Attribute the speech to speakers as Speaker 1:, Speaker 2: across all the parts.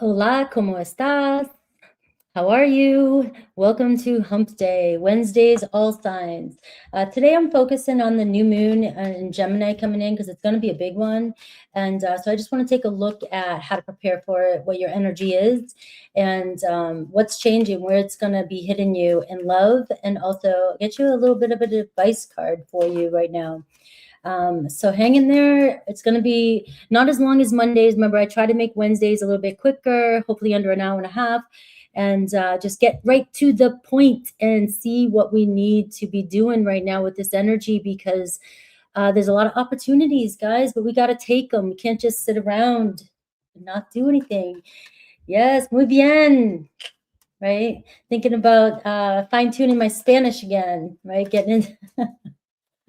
Speaker 1: Hola, ¿cómo estás? How are you? Welcome to Hump Day, Wednesdays, all signs. Today I'm focusing on the new moon in Gemini coming in because it's going to be a big one. And so I just want to take a look at how to prepare for it, what your energy is, and what's changing, where it's going to be hitting you in love, and also get you a little bit of an advice card for you right now. So hang in there. It's going to be not as long as Mondays. Remember, I try to make Wednesdays a little bit quicker, hopefully under an hour and a half, and just get right to the point and see what we need to be doing right now with this energy, because there's a lot of opportunities, guys, but we got to take them. We can't just sit around and not do anything. Yes, muy bien. Right? Thinking about fine-tuning my Spanish again, right? Getting in.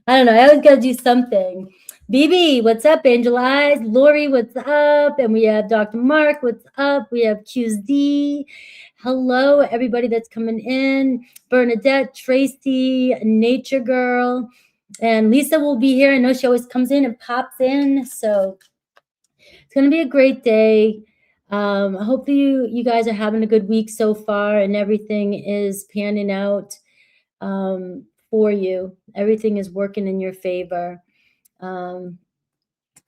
Speaker 1: I don't know. I always got to do something. BB, what's up? Angel Eyes. Lori, what's up? And we have Dr. Mark, what's up? We have QSD. Hello, everybody that's coming in. Bernadette, Tracy, Nature Girl. And Lisa will be here. I know she always comes in and pops in. So it's going to be a great day. Hopefully you guys are having a good week so far and everything is panning out for you. Everything is working in your favor. So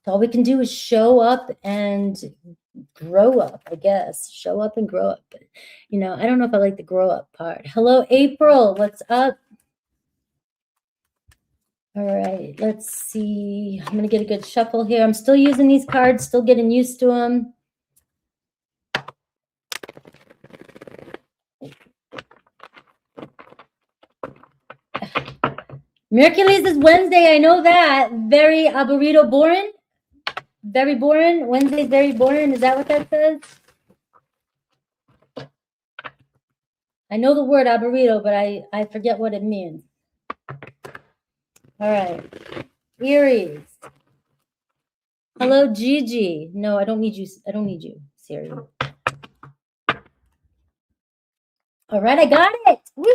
Speaker 1: all we can do is show up and grow up, I guess. Show up and grow up. But, you know, I don't know if I like the grow up part. Hello, April. What's up? All right, let's see. I'm going to get a good shuffle here. I'm still using these cards, still getting used to them. Mercury's is Wednesday. I know that. Very aburrido, boring. Very boring. Wednesday's very boring. Is that what that says? I know the word aburrido, but I forget what it means. All right. Aries. Hello, Gigi. No, I don't need you. I don't need you, Siri. All right, I got it. Woo!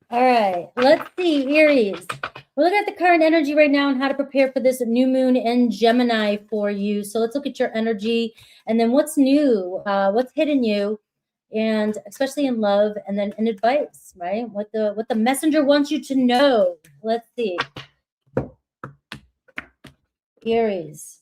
Speaker 1: All right, let's see, Aries. We're looking at the current energy right now and how to prepare for this new moon in Gemini for you. So let's look at your energy and then what's new, what's hitting you, and especially in love, and then in advice, right? What the messenger wants you to know. Let's see. Aries.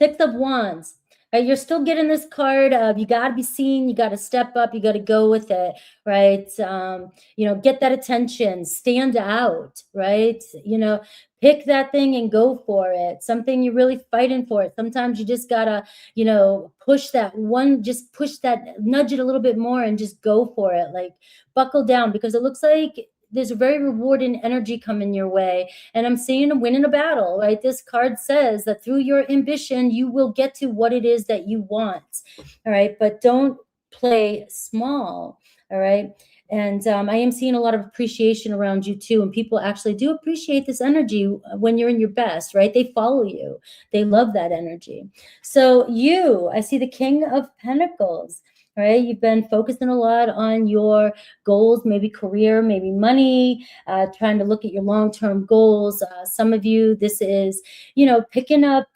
Speaker 1: Six of Wands. Right, you're still getting this card of you got to be seen, you got to step up, you got to go with it, right? You know, get that attention, stand out, right? You know, pick that thing and go for it. Something you're really fighting for. Sometimes you just got to, you know, push that one, just push that, nudge it a little bit more and just go for it. Like buckle down, because it looks like there's a very rewarding energy coming your way. And I'm seeing a win in a battle, right? This card says that through your ambition, you will get to what it is that you want. All right. But don't play small. All right. And I am seeing a lot of appreciation around you too. And people actually do appreciate this energy when you're in your best, right? They follow you. They love that energy. So I see the King of Pentacles. Right? You've been focusing a lot on your goals, maybe career, maybe money, trying to look at your long-term goals. Some of you, this is, you know, picking up,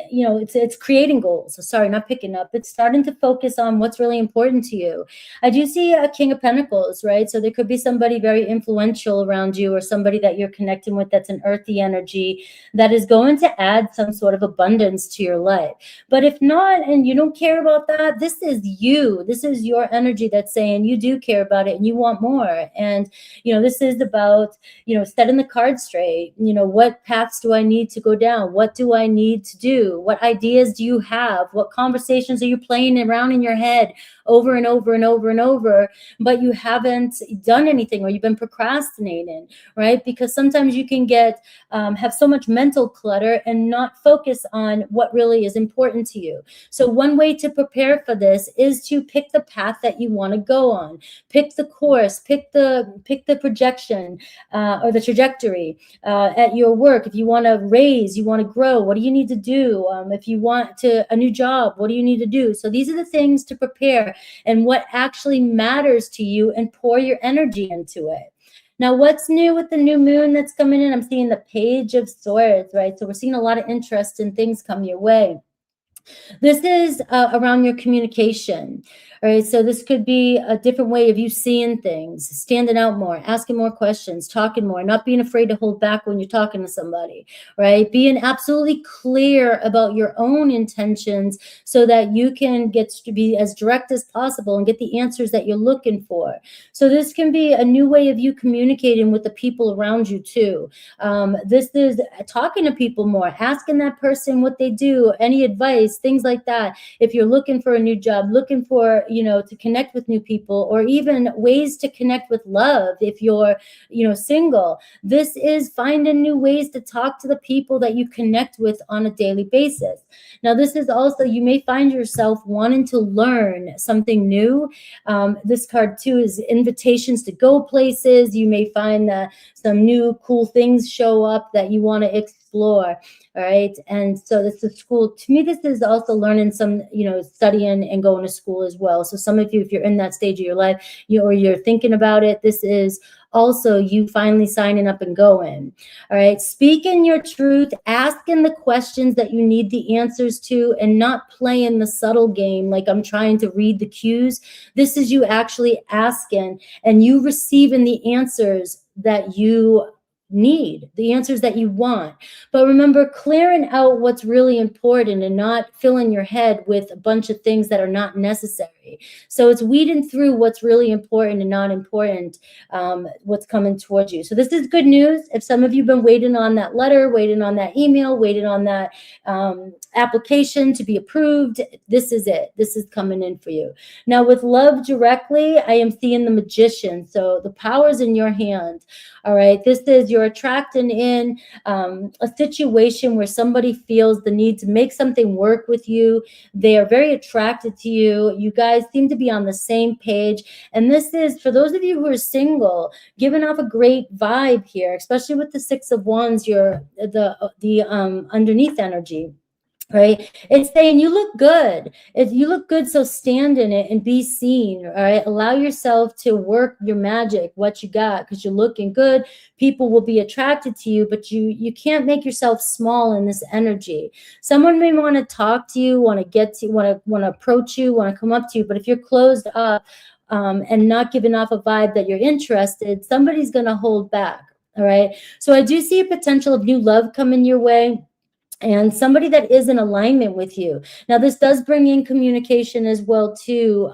Speaker 1: you know, it's creating goals. So sorry, not picking up. It's starting to focus on what's really important to you. I do see a King of Pentacles, right? So there could be somebody very influential around you or somebody that you're connecting with that's an earthy energy that is going to add some sort of abundance to your life. But if not, and you don't care about that, this is you. This is your energy that's saying you do care about it and you want more. And, you know, this is about, you know, setting the cards straight. You know, what paths do I need to go down? What do I need to do? What ideas do you have? What conversations are you playing around in your head over and over and over and over, but you haven't done anything, or you've been procrastinating, right? Because sometimes you can get, have so much mental clutter and not focus on what really is important to you. So one way to prepare for this is to pick the path that you want to go on. Pick the course, pick the projection or the trajectory at your work. If you want to raise, you want to grow, what do you need to do? If you want a new job, what do you need to do? So these are the things to prepare and what actually matters to you, and pour your energy into it. Now, what's new with the new moon that's coming in? I'm seeing the Page of Swords, right? So we're seeing a lot of interest in things come your way. This is around your communication. All right. So this could be a different way of you seeing things, standing out more, asking more questions, talking more, not being afraid to hold back when you're talking to somebody, right? Being absolutely clear about your own intentions so that you can get to be as direct as possible and get the answers that you're looking for. So this can be a new way of you communicating with the people around you too. This is talking to people more, asking that person what they do, any advice, things like that. If you're looking for a new job, looking for, to connect with new people, or even ways to connect with love, if you're, single, this is finding new ways to talk to the people that you connect with on a daily basis. Now, this is also, you may find yourself wanting to learn something new. This card too is invitations to go places. You may find that some new cool things show up that you want to explore. All right. And so this is school. To me, this is also learning some, studying and going to school as well. So some of you, if you're in that stage of your life, or you're thinking about it, this is also you finally signing up and going. All right. Speaking your truth, asking the questions that you need the answers to, and not playing the subtle game like I'm trying to read the cues. This is you actually asking and you receiving the answers that you need, the answers that you want. But remember, clearing out what's really important and not filling your head with a bunch of things that are not necessary. So it's weeding through what's really important and not important, what's coming towards you. So this is good news. If some of you have been waiting on that letter, waiting on that email, waiting on that application to be approved, this is it. This is coming in for you. Now with love directly, I am seeing the Magician. So the power's in your hand. All right. This is you're attracting in a situation where somebody feels the need to make something work with you. They are very attracted to you. You guys seem to be on the same page. And this is, for those of you who are single, giving off a great vibe here, especially with the Six of Wands, the underneath energy. Right? It's saying you look good. If you look good, so stand in it and be seen. All right. Allow yourself to work your magic, what you got, because you're looking good. People will be attracted to you, but you can't make yourself small in this energy. Someone may want to talk to you, want to approach you, want to come up to you, but if you're closed up and not giving off a vibe that you're interested, somebody's going to hold back. All right. So I do see a potential of new love coming your way, and somebody that is in alignment with you. Now, this does bring in communication as well, too.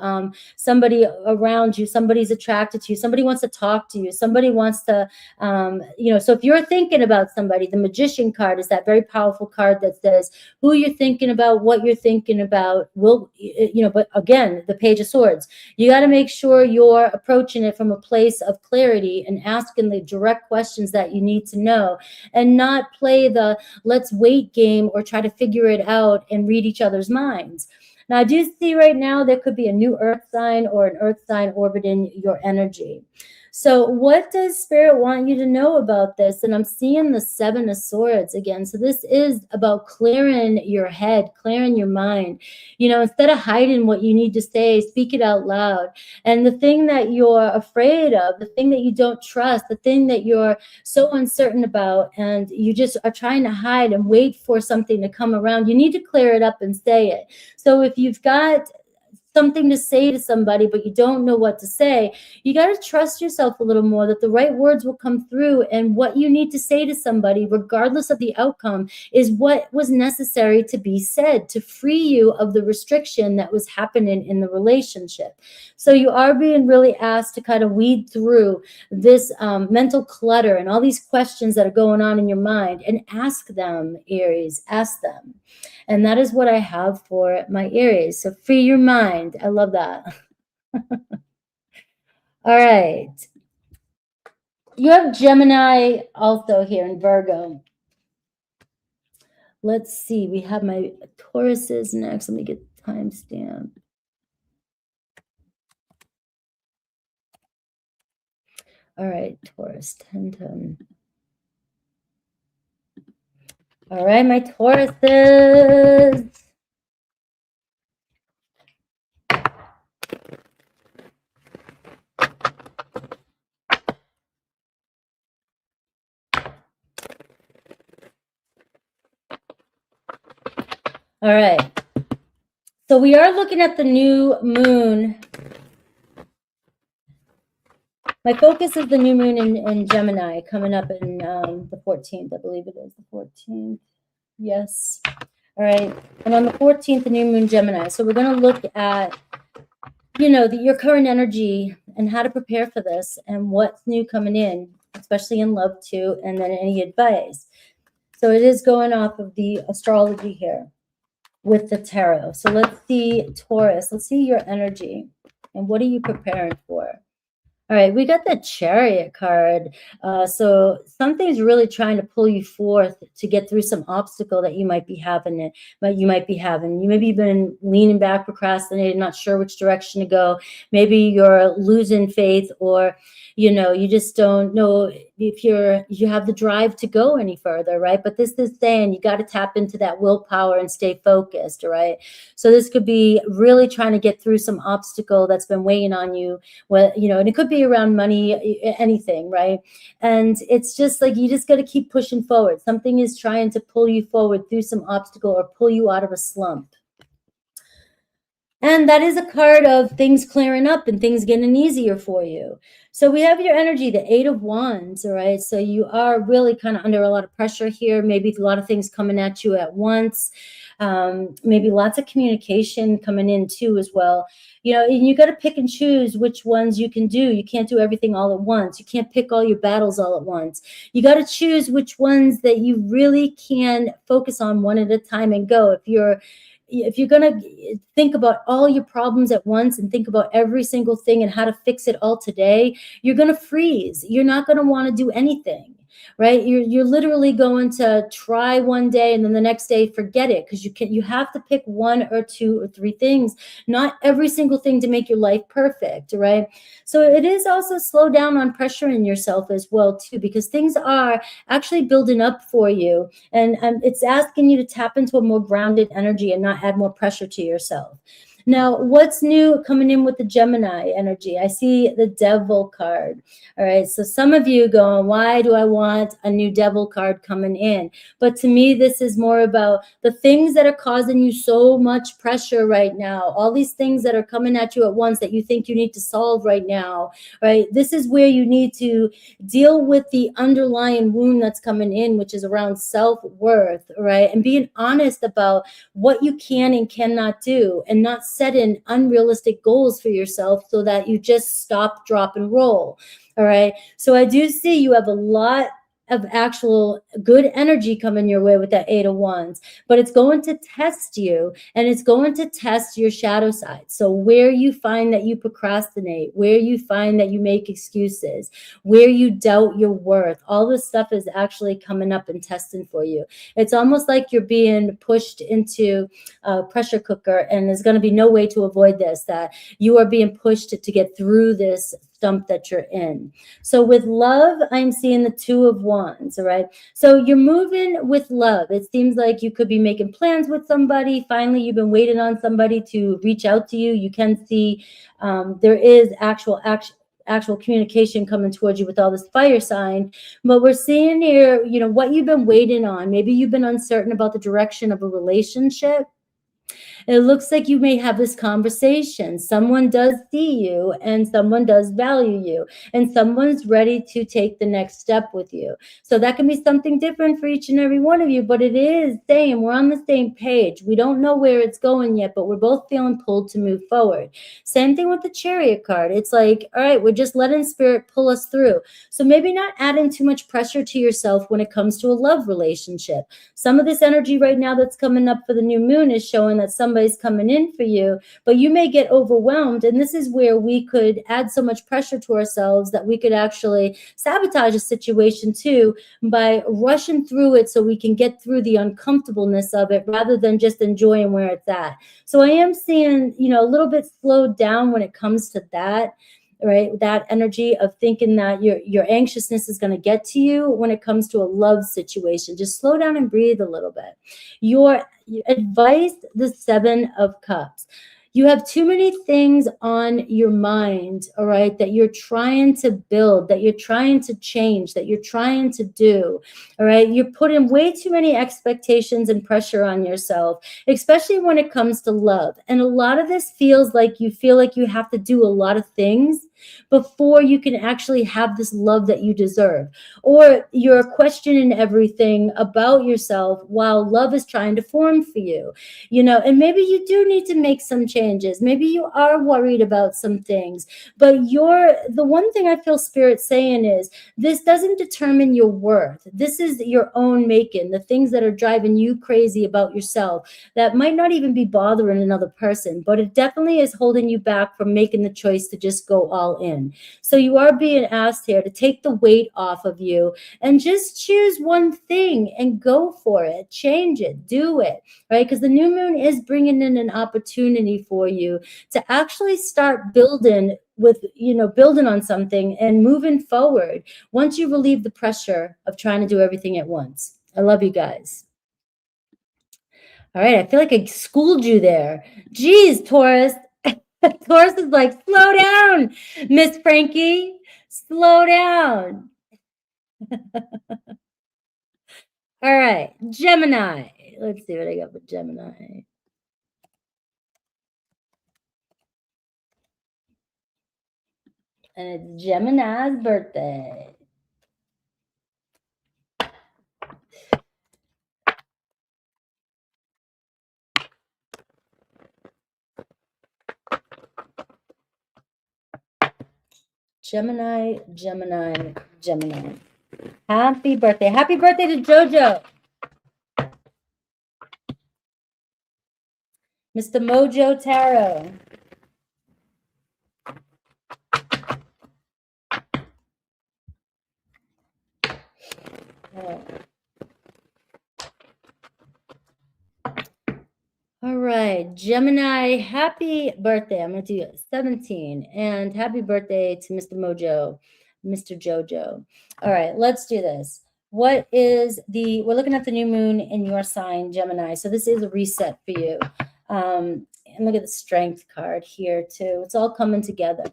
Speaker 1: Somebody around you, somebody's attracted to you, somebody wants to talk to you, somebody wants to, so if you're thinking about somebody, the Magician card is that very powerful card that says who you're thinking about, what you're thinking about, but again, the Page of Swords. You got to make sure you're approaching it from a place of clarity and asking the direct questions that you need to know, and not play the let's wait game or try to figure it out and read each other's minds. Now, I do see right now there could be a new earth sign or an earth sign orbiting your energy. So what does Spirit want you to know about this? And I'm seeing the Seven of Swords again. So this is about clearing your head, clearing your mind. Instead of hiding what you need to say, speak it out loud. And the thing that you're afraid of, the thing that you don't trust, the thing that you're so uncertain about, and you just are trying to hide and wait for something to come around, you need to clear it up and say it. So if you've got something to say to somebody, but you don't know what to say, you got to trust yourself a little more that the right words will come through, and what you need to say to somebody, regardless of the outcome, is what was necessary to be said to free you of the restriction that was happening in the relationship. So you are being really asked to kind of weed through this mental clutter and all these questions that are going on in your mind, and ask them, Aries, ask them. And that is what I have for my Aries. So free your mind. I love that. All right. You have Gemini also here in Virgo. Let's see. We have my Tauruses next. Let me get the timestamp. All right, Taurus, 10. All right, my Tauruses. All right. So we are looking at the new moon. My focus is the new moon in Gemini coming up in the 14th. I believe it is the 14th. Yes. All right. And on the 14th, the new moon Gemini. So we're going to look at, you know, your current energy and how to prepare for this and what's new coming in, especially in love too, and then any advice. So it is going off of the astrology here with the tarot. So let's see Taurus. Let's see your energy and what are you preparing for? All right, we got the Chariot card. So something's really trying to pull you forth to get through some obstacle that you might be having. You maybe you've been leaning back, procrastinating, not sure which direction to go. Maybe you're losing faith, or you know, you just don't know if you have the drive to go any further, right? But this is saying you got to tap into that willpower and stay focused, right? So this could be really trying to get through some obstacle that's been weighing on you. Well, you know, and it could be around money, anything, right? And it's just like you just got to keep pushing forward. Something is trying to pull you forward through some obstacle or pull you out of a slump. And that is a card of things clearing up and things getting easier for you. So we have your energy, the 8 of Wands, all right? So you are really kind of under a lot of pressure here. Maybe a lot of things coming at you at once. Maybe lots of communication coming in too as well. You know, and you got to pick and choose which ones you can do. You can't do everything all at once. You can't pick all your battles all at once. You got to choose which ones that you really can focus on one at a time and go. If you're going to think about all your problems at once and think about every single thing and how to fix it all today, you're going to freeze. You're not going to want to do anything, right? You're literally going to try one day and then the next day forget it, because you have to pick 1 or 2 or 3 things, not every single thing to make your life perfect, right? So it is also slow down on pressuring yourself as well too, because things are actually building up for you, and it's asking you to tap into a more grounded energy and not add more pressure to yourself. Now, what's new coming in with the Gemini energy? I see the Devil card. All right, so some of you going, why do I want a new Devil card coming in? But to me, this is more about the things that are causing you so much pressure right now. All these things that are coming at you at once that you think you need to solve right now, right? This is where you need to deal with the underlying wound that's coming in, which is around self-worth, right? And being honest about what you can and cannot do, and not setting unrealistic goals for yourself so that you just stop, drop, and roll. All right. So I do see you have a lot of actual good energy coming your way with that 8 of Wands, but it's going to test you, and it's going to test your shadow side. So where you find that you procrastinate, where you find that you make excuses, where you doubt your worth, all this stuff is actually coming up and testing for you. It's almost like you're being pushed into a pressure cooker, and there's going to be no way to avoid this, that you are being pushed to get through this stump that you're in. So with love, I'm seeing the 2 of Wands, all right? So you're moving with love. It seems like you could be making plans with somebody. Finally, you've been waiting on somebody to reach out to you. You can see there is actual communication coming towards you with all this fire sign. But we're seeing here, you know, what you've been waiting on. Maybe you've been uncertain about the direction of a relationship. It looks like you may have this conversation. Someone does see you, and someone does value you, and someone's ready to take the next step with you. So that can be something different for each and every one of you, but it is saying we're on the same page. We don't know where it's going yet, but we're both feeling pulled to move forward. Same thing with the Chariot card. It's like, all right, we're just letting Spirit pull us through. So maybe not adding too much pressure to yourself when it comes to a love relationship. Some of this energy right now that's coming up for the new moon is showing that somebody's coming in for you, but you may get overwhelmed. And this is where we could add so much pressure to ourselves that we could actually sabotage a situation too by rushing through it so we can get through the uncomfortableness of it rather than just enjoying where it's at. So I am seeing, you know, a little bit slowed down when it comes to that. Right, that energy of thinking that your anxiousness is going to get to you when it comes to a love situation. Just slow down and breathe a little bit. Your advice, the 7 of Cups. You have too many things on your mind, all right, that you're trying to build, that you're trying to change, that you're trying to do, all right? You're putting way too many expectations and pressure on yourself, especially when it comes to love. And a lot of this feels like you feel like you have to do a lot of things before you can actually have this love that you deserve. Or you're questioning everything about yourself while love is trying to form for you, and maybe you do need to make some changes. Maybe you are worried about some things, but the one thing I feel Spirit saying is this doesn't determine your worth. This is your own making, the things that are driving you crazy about yourself that might not even be bothering another person, but it definitely is holding you back from making the choice to just go all in. So you are being asked here to take the weight off of you and just choose one thing and go for it, change it, do it, right? Because the new moon is bringing in an opportunity for you to actually start building building on something and moving forward once you relieve the pressure of trying to do everything at once. I love you guys. All right, I feel like I schooled you there. Geez, Taurus. Taurus is like, slow down, Miss Frankie. Slow down. All right, Gemini. Let's see what I got for Gemini. And it's Gemini's birthday. Gemini, Gemini, Gemini. Happy birthday. Happy birthday to JoJo. Mr. Mojo Tarot. All right, Gemini, happy birthday. I'm going to do 17. And happy birthday to Mr. Mojo, Mr. Jojo. All right, let's do this. We're looking at the new moon in your sign, Gemini. So this is a reset for you. And look at the strength card here too. It's all coming together.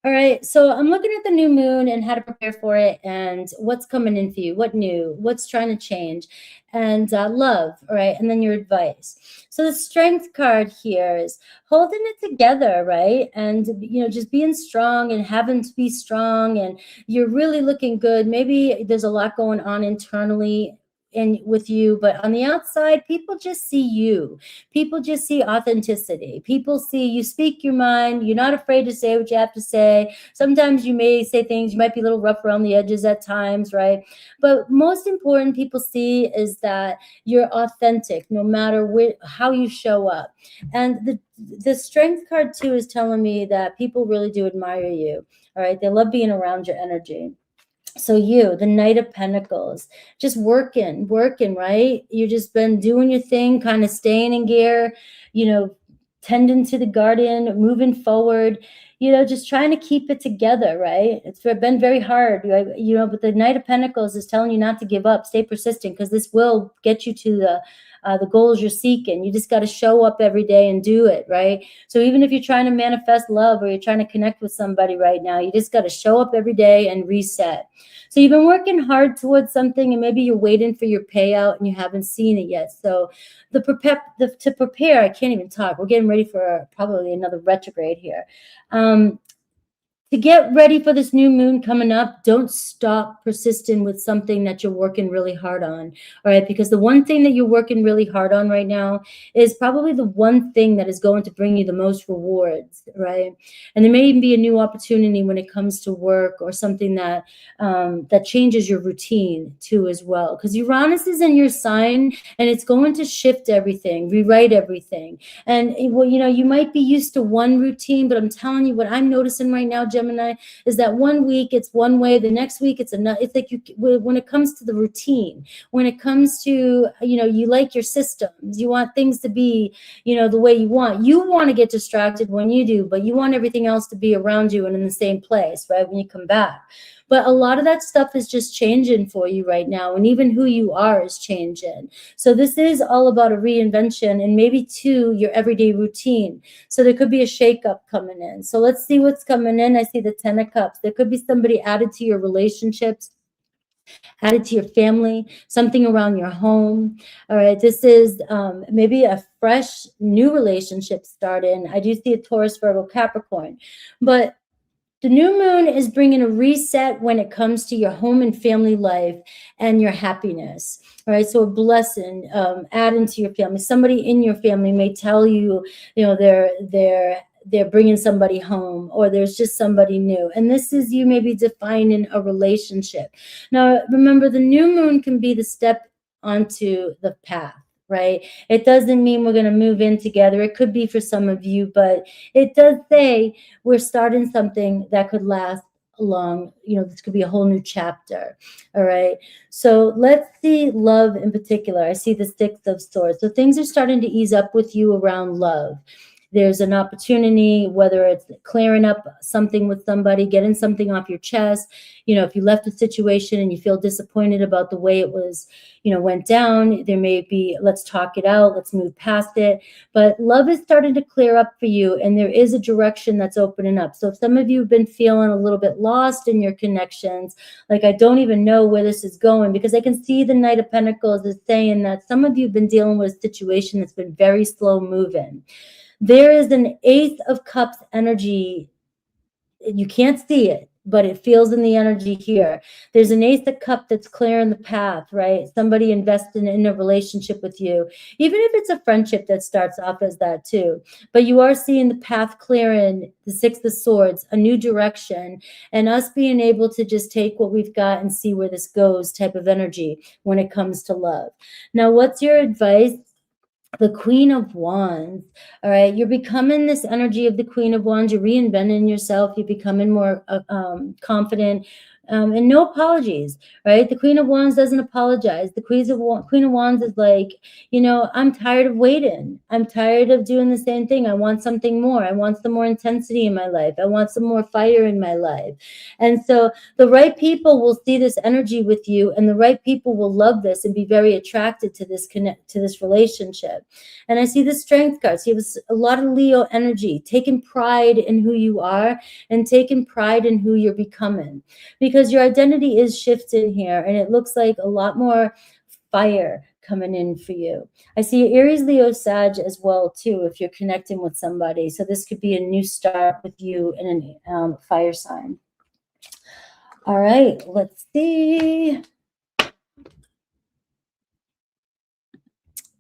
Speaker 1: All right, so I'm looking at the new moon and how to prepare for it and what's coming in for you, what's trying to change, and love, all right, and then your advice. So the strength card here is holding it together, right, and, just being strong and having to be strong, and you're really looking good. Maybe there's a lot going on internally with you, but on the outside, people just see you. People just see authenticity. People see you speak your mind. You're not afraid to say what you have to say. Sometimes you may say things, you might be a little rough around the edges at times, right? But most important, people see is that you're authentic no matter how you show up. And the strength card too is telling me that people really do admire you. All right. They love being around your energy. So the Knight of Pentacles, just working, right? You've just been doing your thing, kind of staying in gear, tending to the garden, moving forward, just trying to keep it together, right? It's been very hard, but the Knight of Pentacles is telling you not to give up, stay persistent, because this will get you to the goals you're seeking. You just got to show up every day and do it, right? So even if you're trying to manifest love or you're trying to connect with somebody right now, you just got to show up every day and reset. So you've been working hard towards something and maybe you're waiting for your payout and you haven't seen it yet. So to prepare, I can't even talk. We're getting ready for probably another retrograde here. To get ready for this new moon coming up, don't stop persisting with something that you're working really hard on, all right? Because the one thing that you're working really hard on right now is probably the one thing that is going to bring you the most rewards, right? And there may even be a new opportunity when it comes to work or something that that changes your routine too as well. Because Uranus is in your sign and it's going to shift everything, rewrite everything. And you might be used to one routine, but I'm telling you what I'm noticing right now, Gemini, is that one week it's one way, the next week it's another. It's like when it comes to the routine, when it comes to, you like your systems, you want things to be, the way you want to get distracted when you do, but you want everything else to be around you and in the same place, right? When you come back. But a lot of that stuff is just changing for you right now. And even who you are is changing. So this is all about a reinvention and maybe too your everyday routine. So there could be a shakeup coming in. So let's see what's coming in. I see the 10 of Cups. There could be somebody added to your relationships, added to your family, something around your home. All right, this is maybe a fresh new relationship starting. I do see a Taurus, Virgo, Capricorn, but the new moon is bringing a reset when it comes to your home and family life and your happiness. All right, so a blessing adding to your family. Somebody in your family may tell you, you know, they're bringing somebody home, or there's just somebody new. And this is you maybe defining a relationship. Now, remember, the new moon can be the step onto the path, right? It doesn't mean we're going to move in together. It could be for some of you, but it does say we're starting something that could last long. You know, this could be a whole new chapter. All right. So let's see love in particular. I see the Six of Swords. So things are starting to ease up with you around love. There's an opportunity, whether it's clearing up something with somebody, getting something off your chest. You know, if you left a situation and you feel disappointed about the way it was, you know, went down, there may be, let's talk it out, let's move past it. But love is starting to clear up for you, and there is a direction that's opening up. So if some of you have been feeling a little bit lost in your connections, like I don't even know where this is going, because I can see the Knight of Pentacles is saying that some of you have been dealing with a situation that's been very slow moving. There is an Ace of Cups energy. You can't see it, but it feels in the energy here. There's an Ace of Cups that's clearing the path, right? Somebody investing in a relationship with you, even if it's a friendship that starts off as that too. But you are seeing the path clearing, the Six of Swords, a new direction, and us being able to just take what we've got and see where this goes type of energy when it comes to love. Now, what's your advice? The Queen of Wands. All right, you're becoming this energy of the Queen of Wands. You're reinventing yourself. You're becoming more confident, and no apologies, right? The Queen of Wands doesn't apologize. The Queen of Wands is like, you know, I'm tired of waiting. I'm tired of doing the same thing. I want something more. I want some more intensity in my life. I want some more fire in my life. And so the right people will see this energy with you, and the right people will love this and be very attracted to this relationship. And I see the Strength card. So you have a lot of Leo energy, taking pride in who you are and taking pride in who you're becoming, because your identity is shifting here, and it looks like a lot more fire coming in for you. I see Aries, Leo, Sag as well too, if you're connecting with somebody. So this could be a new start with you in a fire sign. All right, let's see.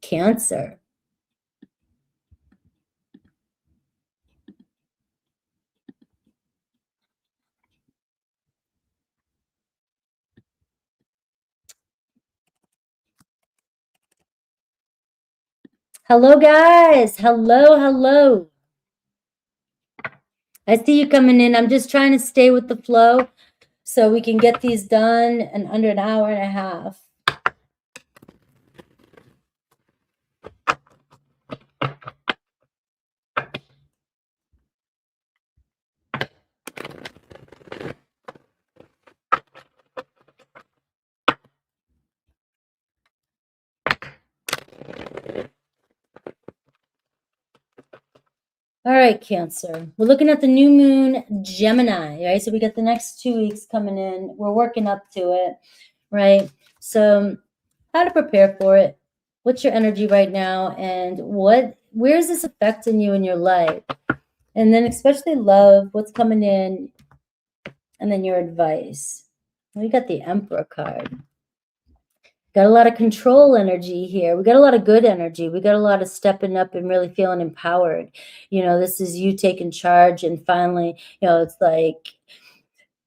Speaker 1: Cancer. Hello, guys. Hello. I see you coming in. I'm just trying to stay with the flow so we can get these done in under an hour and a half. All right, Cancer. We're looking at the new moon, Gemini, right? So we got the next 2 weeks coming in. We're working up to it, right? So how to prepare for it? What's your energy right now? And where is this affecting you in your life? And then especially love, what's coming in, and then your advice. We got the Emperor card. Got a lot of control energy here. We got a lot of good energy. We got a lot of stepping up and really feeling empowered. You know, this is you taking charge and finally, you know, it's like,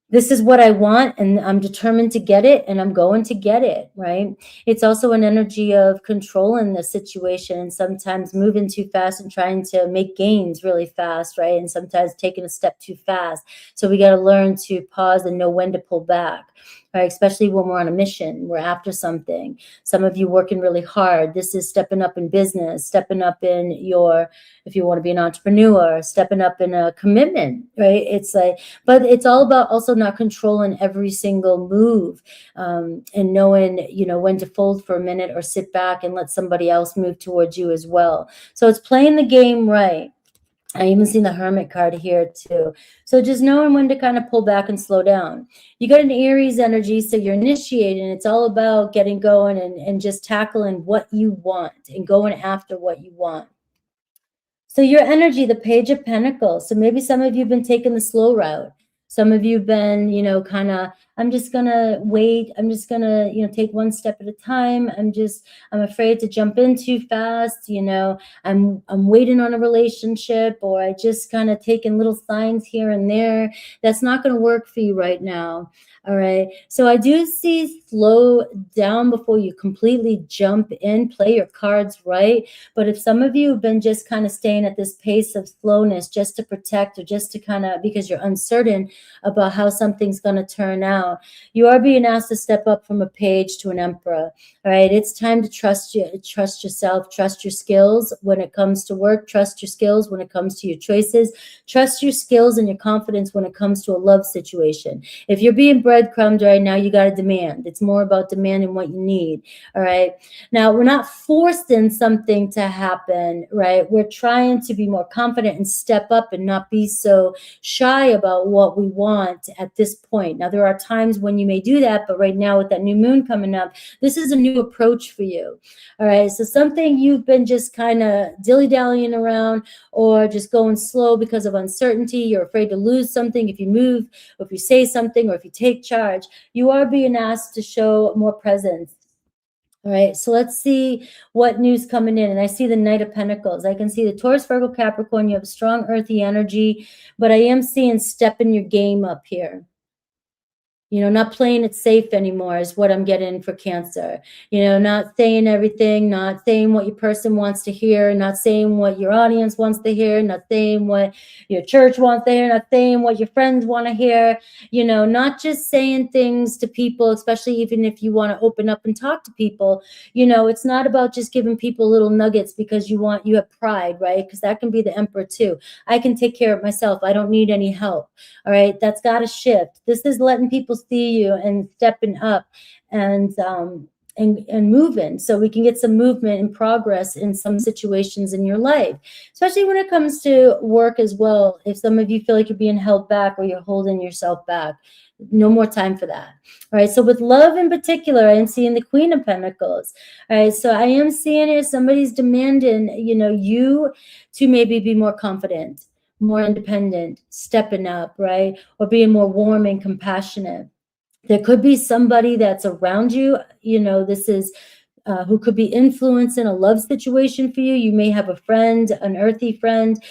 Speaker 1: this is what I want and I'm determined to get it and I'm going to get it, right? It's also an energy of controlling the situation and sometimes moving too fast and trying to make gains really fast, right? And sometimes taking a step too fast. So we got to learn to pause and know when to pull back. right? Especially when we're on a mission, we're after something. Some of you working really hard. This is stepping up in business, stepping up in your, if you want to be an entrepreneur, stepping up in a commitment, right? It's like, but it's all about also not controlling every single move, and knowing, you know, when to fold for a minute or sit back and let somebody else move towards you as well. So it's playing the game right. I even seen the Hermit card here too. So just knowing when to kind of pull back and slow down. You got an Aries energy, so you're initiating. It's all about getting going and just tackling what you want and going after what you want. So your energy, the Page of Pentacles. So maybe some of you have been taking the slow route. Some of you have been, you know, kind of, I'm just going to wait. I'm just going to, you know, take one step at a time. I'm afraid to jump in too fast. You know, I'm waiting on a relationship, or I just kind of taking little signs here and there. That's not going to work for you right now. All right. So I do see slow down before you completely jump in, play your cards right. But if some of you have been just kind of staying at this pace of slowness just to protect, or just to kind of, because you're uncertain about how something's going to turn out, you are being asked to step up from a page to an emperor. All right. It's time to trust yourself, trust your skills when it comes to work, trust your skills when it comes to your choices, trust your skills and your confidence when it comes to a love situation. If you're being breadcrumbed right now, you got to demand. It's more about demanding what you need. All right. Now, we're not forced in something to happen, right? We're trying to be more confident and step up and not be so shy about what we want at this point. Now, there are times when you may do that, but right now with that new moon coming up, this is a new approach for you. All right. So something you've been just kind of dilly-dallying around, or just going slow because of uncertainty. You're afraid to lose something if you move, or if you say something, or if you take charge. You are being asked to show more presence. All right, so let's see what news coming in. And I see the Knight of Pentacles. I can see the Taurus, Virgo, Capricorn. You have strong earthy energy, but I am seeing stepping your game up here. You know, not playing it safe anymore is what I'm getting for Cancer. You know, not saying everything, not saying what your person wants to hear, not saying what your audience wants to hear, not saying what your church wants to hear, not saying what your friends want to hear. You know, not just saying things to people, especially even if you want to open up and talk to people. You know, it's not about just giving people little nuggets because you have pride, right? Because that can be the emperor too. I can take care of myself. I don't need any help. All right, that's got to shift. This is letting people see you and stepping up and moving, so we can get some movement and progress in some situations in your life, especially when it comes to work as well. If some of you feel like you're being held back or you're holding yourself back, no more time for that. All right, so with love in particular, I am seeing the Queen of Pentacles. All right, so I am seeing here somebody's demanding, you know, you to maybe be more confident, more independent, stepping up, right? Or being more warm and compassionate. There could be somebody that's around you, you know, this is who could be influencing a love situation for you. You may have a friend, an earthy friend,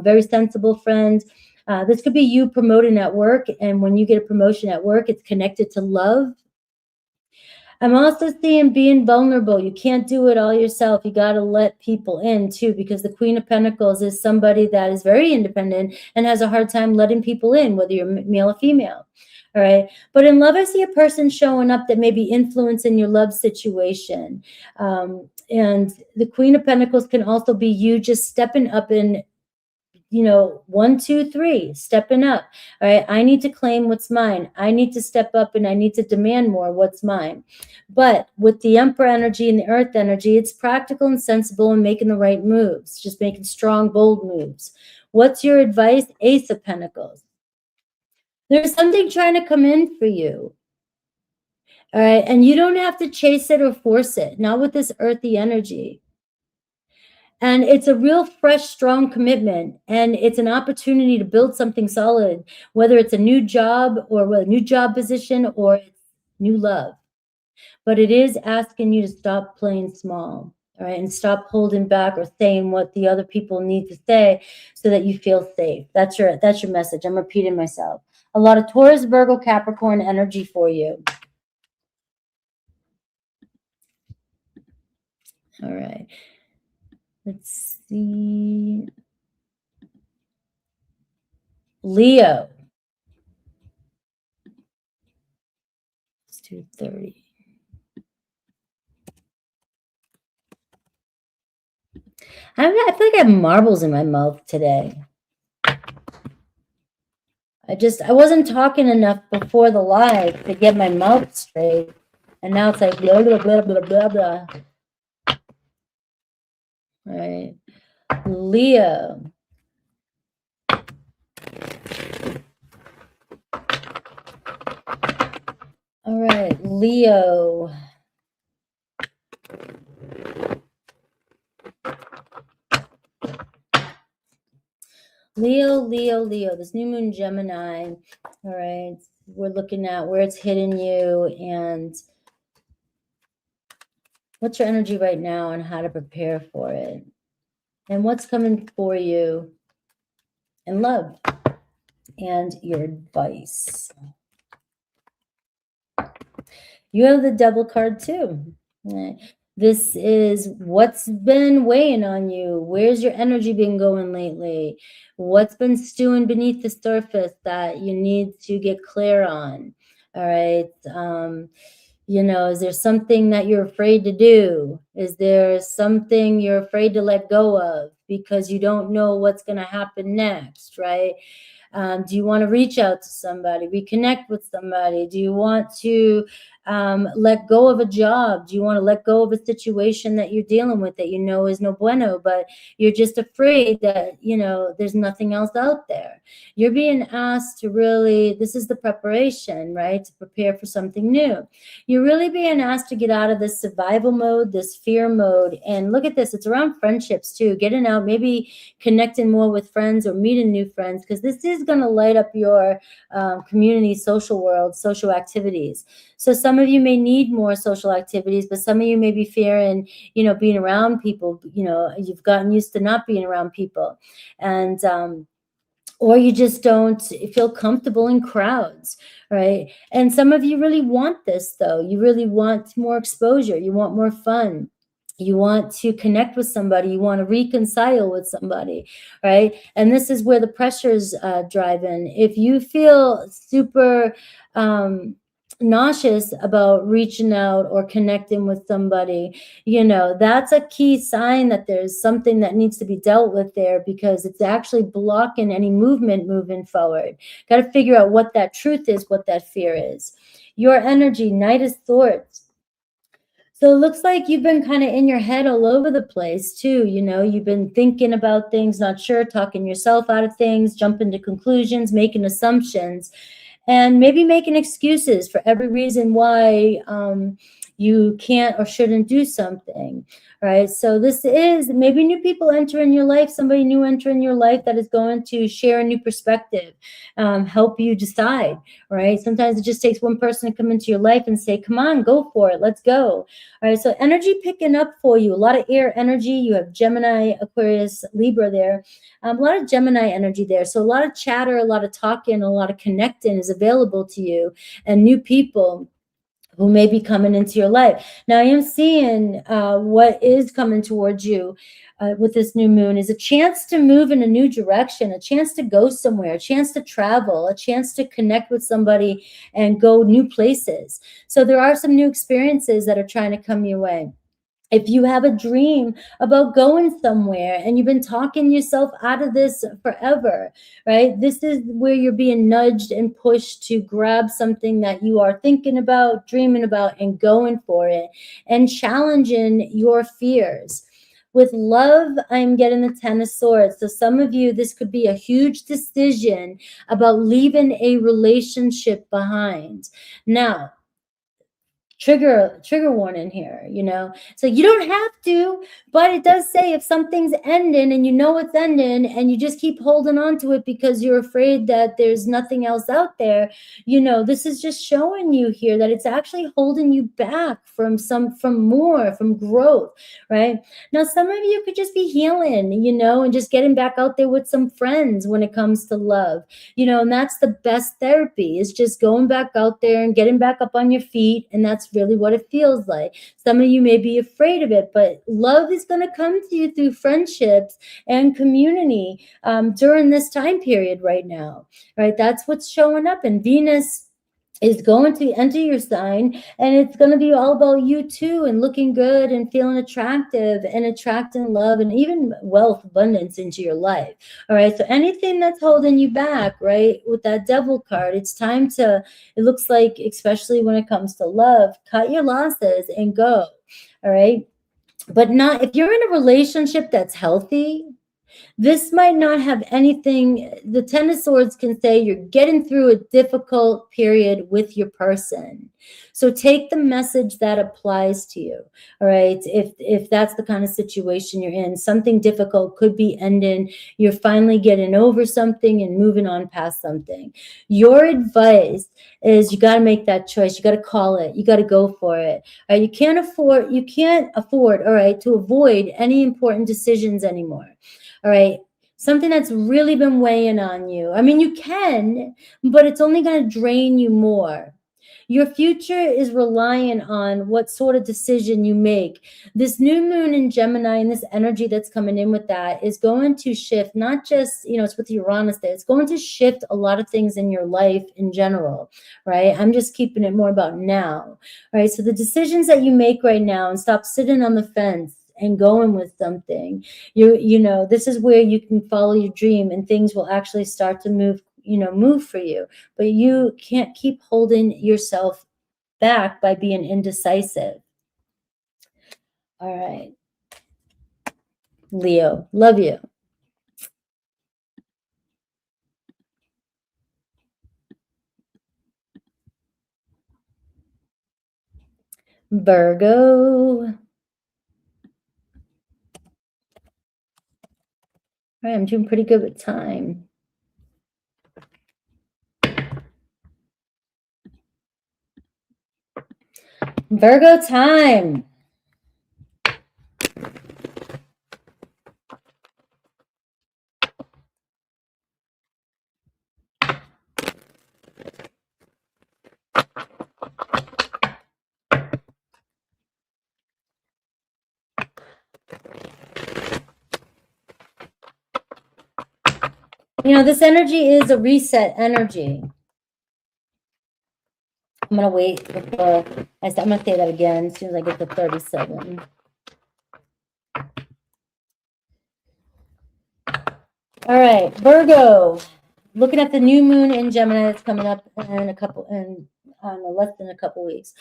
Speaker 1: very sensible friend. This could be you promoting at work. And when you get a promotion at work, it's connected to love. I'm also seeing being vulnerable. You can't do it all yourself. You got to let people in too, because the Queen of Pentacles is somebody that is very independent and has a hard time letting people in, whether you're male or female. All right. But in love, I see a person showing up that may be influencing your love situation. And the Queen of Pentacles can also be you just stepping up in, you know, 1, 2, 3, stepping up. All right. I need to claim what's mine. I need to step up and I need to demand more what's mine. But with the Emperor energy and the Earth energy, it's practical and sensible and making the right moves, just making strong, bold moves. What's your advice? Ace of Pentacles. There's something trying to come in for you. All right. And you don't have to chase it or force it. Not with this earthy energy. And it's a real fresh, strong commitment. And it's an opportunity to build something solid, whether it's a new job or a new job position or it's new love. But it is asking you to stop playing small, all right, and stop holding back or saying what the other people need to say so that you feel safe. That's your message. I'm repeating myself. A lot of Taurus, Virgo, Capricorn energy for you. All right. Let's see. Leo. 2:30. I feel like I have marbles in my mouth today. I wasn't talking enough before the live to get my mouth straight. And now it's like blah, blah, blah, blah, blah, blah. All right. Leo. All right, Leo. Leo, this new moon Gemini. All right, we're looking at where it's hitting you and what's your energy right now and how to prepare for it. And what's coming for you in love and your advice. You have the Devil card too. This is what's been weighing on you. Where's your energy been going lately? What's been stewing beneath the surface that you need to get clear on? All right. You know, is there something that you're afraid to do? Is there something you're afraid to let go of because you don't know what's going to happen next, right? Do you want to reach out to somebody, reconnect with somebody? Do you want to let go of a job? Do you want to let go of a situation that you're dealing with that you know is no bueno, but you're just afraid that, you know, there's nothing else out there? You're being asked to really, this is the preparation, right? To prepare for something new. You're really being asked to get out of this survival mode, this fear mode. And look at this, it's around friendships too, getting out, maybe connecting more with friends or meeting new friends, because this is going to light up your community, social world, social activities. So some of you may need more social activities, but some of you may be fearing, you know, being around people. You know, you've gotten used to not being around people, and or you just don't feel comfortable in crowds, right? And some of you really want this, though. You really want more exposure. You want more fun. You want to connect with somebody. You want to reconcile with somebody, right? And this is where the pressures drive in. If you feel super nauseous about reaching out or connecting with somebody, you know, that's a key sign that there's something that needs to be dealt with there, because it's actually blocking any movement moving forward. Got to figure out what that truth is, what that fear is. Your energy, Knight of Swords. So it looks like you've been kind of in your head all over the place too. You know, you've been thinking about things, not sure, talking yourself out of things, jumping to conclusions, making assumptions, and maybe making excuses for every reason why you can't or shouldn't do something, right? So this is maybe new people enter in your life, somebody new enter in your life that is going to share a new perspective, help you decide, right? Sometimes it just takes one person to come into your life and say, come on, go for it, let's go. All right, so energy picking up for you, a lot of air energy. You have Gemini, Aquarius, Libra there, a lot of Gemini energy there. So a lot of chatter, a lot of talking, a lot of connecting is available to you, and new people who may be coming into your life. Now, I am seeing what is coming towards you with this new moon is a chance to move in a new direction, a chance to go somewhere, a chance to travel, a chance to connect with somebody and go new places. So there are some new experiences that are trying to come your way. If you have a dream about going somewhere and you've been talking yourself out of this forever, right? This is where you're being nudged and pushed to grab something that you are thinking about, dreaming about, and going for it and challenging your fears. With love, I'm getting the Ten of Swords. So some of you, this could be a huge decision about leaving a relationship behind. Now, trigger warning here, you know, so you don't have to, but it does say if something's ending and you know it's ending and you just keep holding on to it because you're afraid that there's nothing else out there, you know, this is just showing you here that it's actually holding you back from growth, right? Now some of you could just be healing, you know, and just getting back out there with some friends when it comes to love, you know, and that's the best therapy, is just going back out there and getting back up on your feet. And that's really what it feels like. Some of you may be afraid of it, but love is going to come to you through friendships and community during this time period right now, right? That's what's showing up. And Venus is going to enter your sign, and it's going to be all about you too, and looking good and feeling attractive and attracting love and even wealth abundance into your life. All right, so anything that's holding you back, right, with that devil card, it's time to, it looks like, especially when it comes to love, cut your losses and go. All right, but not if you're in a relationship that's healthy. This might not have anything. The Ten of Swords can say you're getting through a difficult period with your person. So take the message that applies to you. All right. If that's the kind of situation you're in, something difficult could be ending. You're finally getting over something and moving on past something. Your advice is you got to make that choice. You got to call it. You got to go for it. All right. You can't afford, all right, to avoid any important decisions anymore. All right. Something that's really been weighing on you. I mean, you can, but it's only going to drain you more. Your future is relying on what sort of decision you make. This new moon in Gemini and this energy that's coming in with that is going to shift, not just, it's with Uranus there. It's going to shift a lot of things in your life in general, right? I'm just keeping it more about now, right? So the decisions that you make right now, and stop sitting on the fence and going with something, this is where you can follow your dream and things will actually start to move for you. But you can't keep holding yourself back by being indecisive. All right, Leo, love you. Virgo. All right, I'm doing pretty good with time. Virgo time. This energy is a reset energy. I'm going to wait before I'm going to say that again as soon as I get to 37. All right, Virgo. Looking at the new moon in Gemini that's coming up in less than a couple weeks.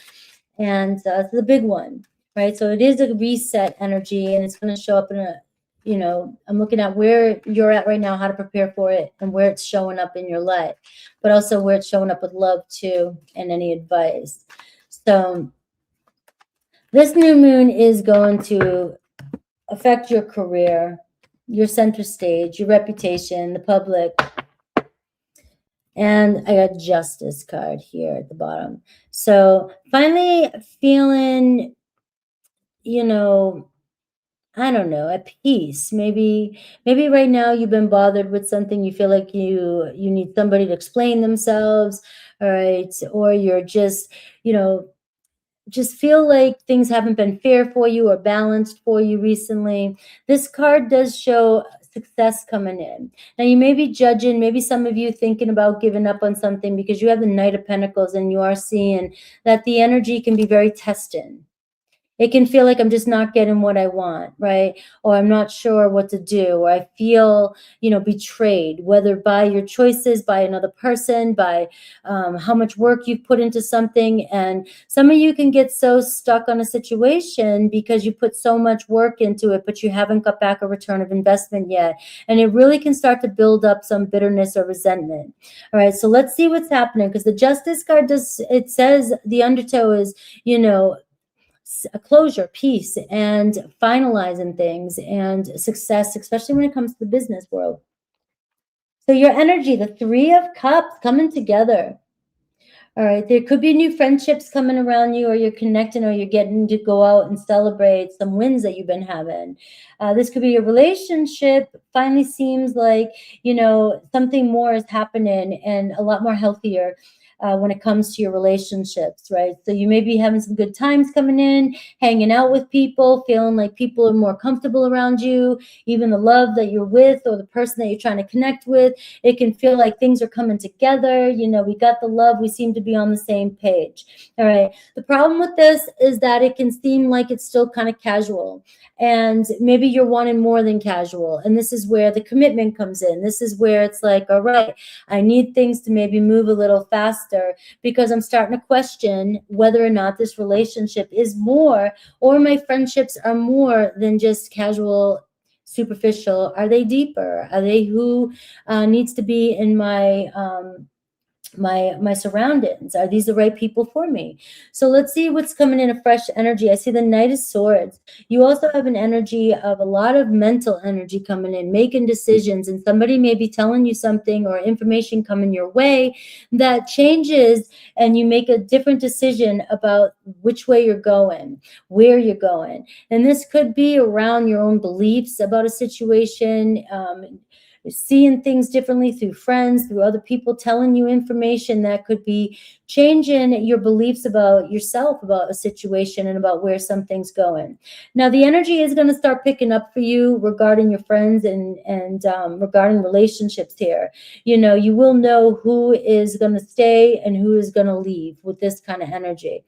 Speaker 1: And it's the big one, right? So it is a reset energy, and it's going to show up in I'm looking at where you're at right now, how to prepare for it, and where it's showing up in your life, but also where it's showing up with love too, and any advice. So this new moon is going to affect your career, your center stage, your reputation, the public. And I got Justice card here at the bottom. So finally feeling, I don't know, at peace. Maybe right now you've been bothered with something. You feel like you need somebody to explain themselves, all right? Or you're just, just feel like things haven't been fair for you or balanced for you recently. This card does show success coming in. Now you may be judging, maybe some of you thinking about giving up on something because you have the Knight of Pentacles and you are seeing that the energy can be very testing. It can feel like I'm just not getting what I want, right? Or I'm not sure what to do, or I feel, betrayed, whether by your choices, by another person, by how much work you've put into something. And some of you can get so stuck on a situation because you put so much work into it, but you haven't got back a return of investment yet. And it really can start to build up some bitterness or resentment. All right, so let's see what's happening, because the Justice card it says the undertow is, a closure, peace, and finalizing things and success, especially when it comes to the business world. So your energy, the Three of Cups coming together. All right, there could be new friendships coming around you, or you're connecting, or you're getting to go out and celebrate some wins that you've been having. This could be a relationship. Finally seems like, something more is happening and a lot more healthier. when it comes to your relationships, right? So you may be having some good times coming in, hanging out with people, feeling like people are more comfortable around you, even the love that you're with or the person that you're trying to connect with. It can feel like things are coming together. You know, we got the love. We seem to be on the same page. All right. The problem with this is that it can seem like it's still kind of casual, and maybe you're wanting more than casual. And this is where the commitment comes in. This is where it's like, all right, I need things to maybe move a little faster, because I'm starting to question whether or not this relationship is more, or my friendships are more than just casual, superficial. Are they deeper? Are they who needs to be in my surroundings? Are these the right people for me? So let's see what's coming in a fresh energy. I see the Knight of Swords. You also have an energy of a lot of mental energy coming in, making decisions, and somebody may be telling you something or information coming your way that changes, and you make a different decision about which way you're going, where you're going. And this could be around your own beliefs about a situation, seeing things differently through friends, through other people telling you information that could be changing your beliefs about yourself, about a situation, and about where something's going. Now, the energy is going to start picking up for you regarding your friends and regarding relationships here. You know, you will know who is going to stay and who is going to leave with this kind of energy.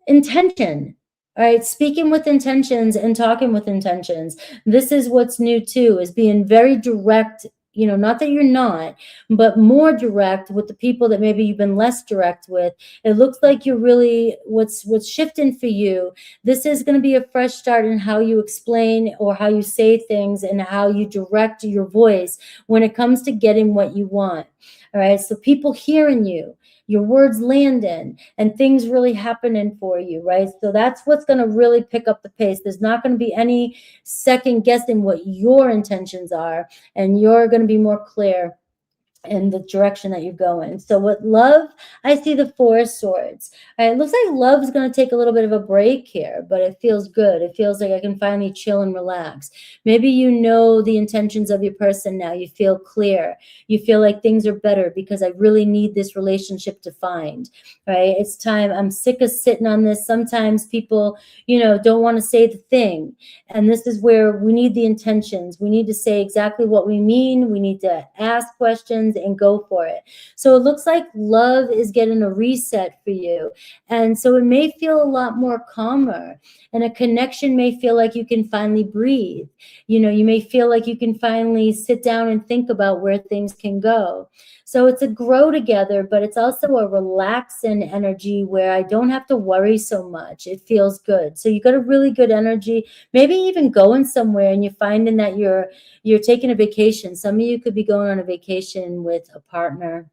Speaker 1: Intention. All right, speaking with intentions and talking with intentions. This is what's new too, is being very direct. You know, not that you're not, but more direct with the people that maybe you've been less direct with. It looks like you're really, what's shifting for you. This is going to be a fresh start in how you explain or how you say things and how you direct your voice when it comes to getting what you want. All right, so people hearing you, your words landing, and things really happening for you, right? So that's what's going to really pick up the pace. There's not going to be any second guessing what your intentions are, and you're going to be more clear in the direction that you're going. So with love, I see the Four of Swords. All right, it looks like love is going to take a little bit of a break here, but it feels good. It feels like I can finally chill and relax. Maybe you know the intentions of your person now. You feel clear. You feel like things are better because I really need this relationship defined, right? It's time. I'm sick of sitting on this. Sometimes people, you know, don't want to say the thing. And this is where we need the intentions. We need to say exactly what we mean. We need to ask questions and go for it. So it looks like love is getting a reset for you. And so it may feel a lot more calmer, and a connection may feel like you can finally breathe. You know, you may feel like you can finally sit down and think about where things can go. So it's a grow together, but it's also a relaxing energy where I don't have to worry so much. It feels good. So you got a really good energy, maybe even going somewhere and you're finding that you're taking a vacation. Some of you could be going on a vacation with a partner,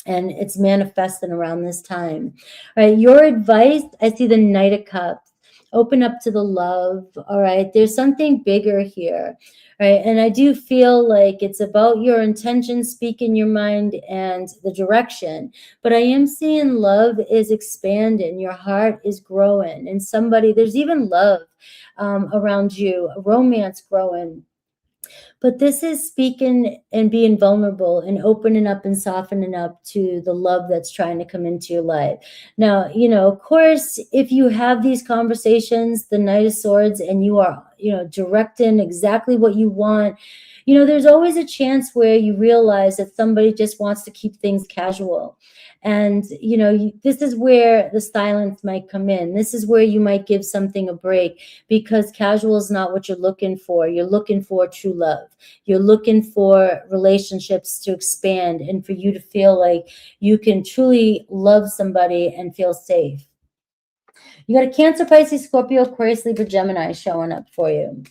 Speaker 1: and it's manifesting around this time. All right, your advice, I see the Knight of Cups. Open up to the love. All right, there's something bigger here. Right, and I do feel like it's about your intention, speaking your mind, and the direction. But I am seeing love is expanding. Your heart is growing, and somebody, there's even love around you, a romance growing. But this is speaking and being vulnerable and opening up and softening up to the love that's trying to come into your life. Now, you know, of course, if you have these conversations, the Knight of Swords, and you are, you know, directing exactly what you want, you know, there's always a chance where you realize that somebody just wants to keep things casual. And, you know, this is where the silence might come in. This is where you might give something a break, because casual is not what you're looking for. You're looking for true love. You're looking for relationships to expand and for you to feel like you can truly love somebody and feel safe. You got a Cancer, Pisces, Scorpio, Aquarius, Libra, Gemini showing up for you.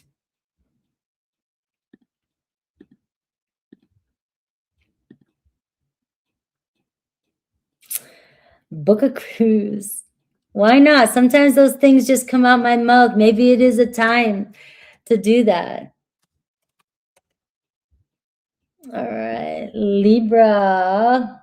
Speaker 1: Book a cruise. Why not? Sometimes those things just come out my mouth. Maybe it is a time to do that. All right, Libra.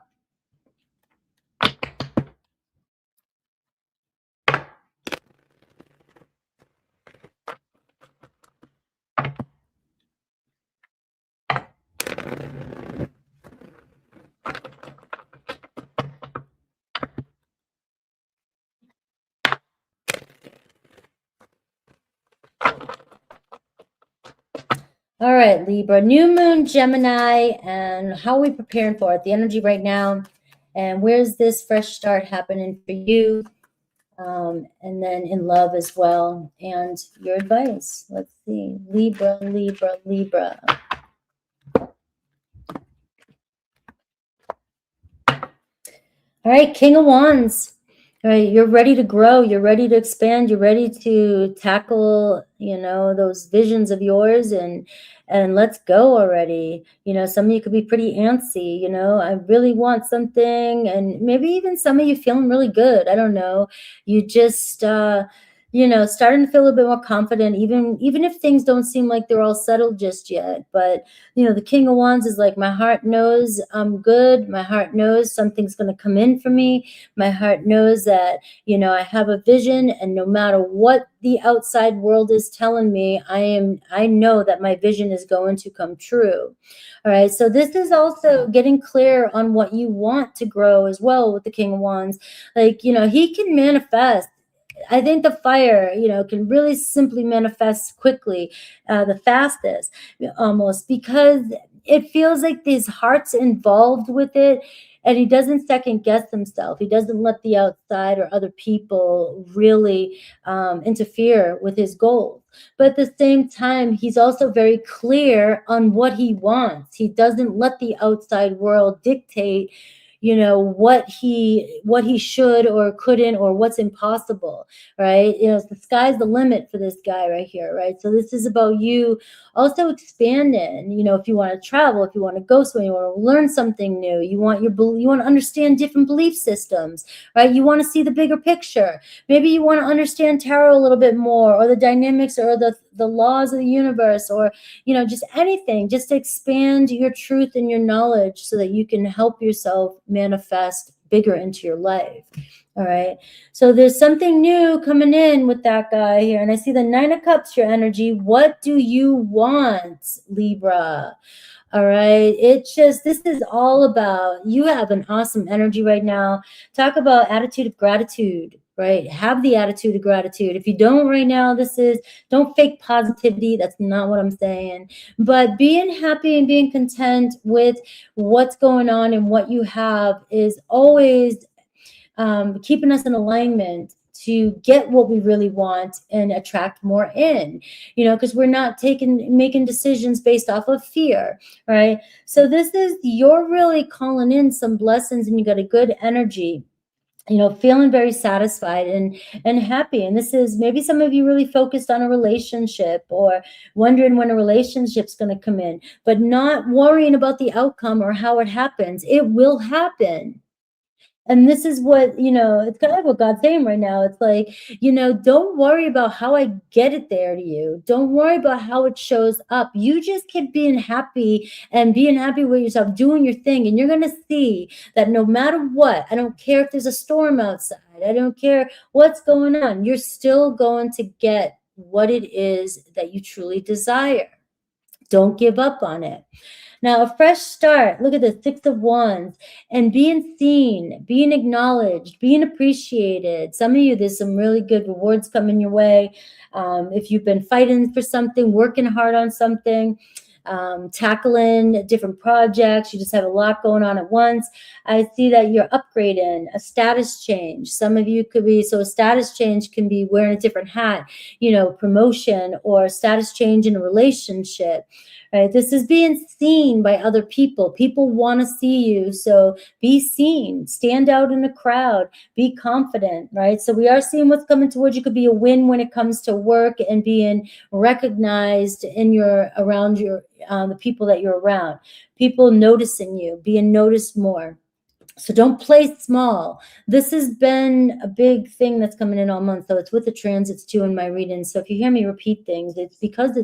Speaker 1: All right, Libra, new moon, Gemini, and how are we preparing for it? The energy right now, and where's this fresh start happening for you? And then in love as well, and your advice. Let's see, Libra, Libra, Libra. All right, King of Wands. All right, you're ready to grow. You're ready to expand. You're ready to tackle, you know, those visions of yours, and let's go already. You know, some of you could be pretty antsy. You know, I really want something, and maybe even some of you feeling really good. I don't know. You just, you know, starting to feel a little bit more confident, even if things don't seem like they're all settled just yet. But you know, the King of Wands is like, my heart knows I'm good. My heart knows something's going to come in for me. My heart knows that, you know, I have a vision, and no matter what the outside world is telling me, I know that my vision is going to come true. All right. So this is also getting clear on what you want to grow as well with the King of Wands. Like, you know, he can manifest. I think the fire, you know, can really simply manifest quickly, the fastest almost, because it feels like his heart's involved with it, and he doesn't second guess himself. He doesn't let the outside or other people really interfere with his goals. But at the same time, he's also very clear on what he wants. He doesn't let the outside world dictate, you know, what he should or couldn't, or what's impossible, right? You know, the sky's the limit for this guy right here, right? So this is about you also expanding. You know, if you want to travel, if you want to go somewhere, you want to learn something new, you want to understand different belief systems, right? You want to see the bigger picture. Maybe you want to understand tarot a little bit more, or the dynamics, or the laws of the universe, or, you know, just anything, just to expand your truth and your knowledge so that you can help yourself manifest bigger into your life. All right. So there's something new coming in with that guy here. And I see the Nine of Cups, your energy. What do you want, Libra? All right. It's just, this is all about, you have an awesome energy right now. Talk about attitude of gratitude, right? Have the attitude of gratitude. If you don't right now, don't fake positivity. That's not what I'm saying. But being happy and being content with what's going on and what you have is always keeping us in alignment to get what we really want and attract more in, you know, because we're not making decisions based off of fear, right? So this is, you're really calling in some blessings, and you got a good energy, you know, feeling very satisfied and happy. And this is, maybe some of you really focused on a relationship, or wondering when a relationship's going to come in, but not worrying about the outcome or how it happens. It will happen. And this is what, you know, it's kind of like what God's saying right now. It's like, you know, don't worry about how I get it there to you. Don't worry about how it shows up. You just keep being happy and being happy with yourself, doing your thing. And you're going to see that no matter what, I don't care if there's a storm outside, I don't care what's going on, you're still going to get what it is that you truly desire. Don't give up on it. Now, a fresh start. Look at the Six of Wands, and being seen, being acknowledged, being appreciated. Some of you, there's some really good rewards coming your way. If you've been fighting for something, working hard on something, tackling different projects, you just have a lot going on at once. I see that you're upgrading, a status change. Some of you could be, so a status change can be wearing a different hat, you know, promotion, or status change in a relationship. Right? This is being seen by other people. People want to see you. So be seen, stand out in a crowd, be confident, right? So we are seeing what's coming towards you. Could be a win when it comes to work and being recognized in around the people that you're around, people noticing you, being noticed more. So don't play small. This has been a big thing that's coming in all month. So it's with the transits too in my readings. So if you hear me repeat things, it's because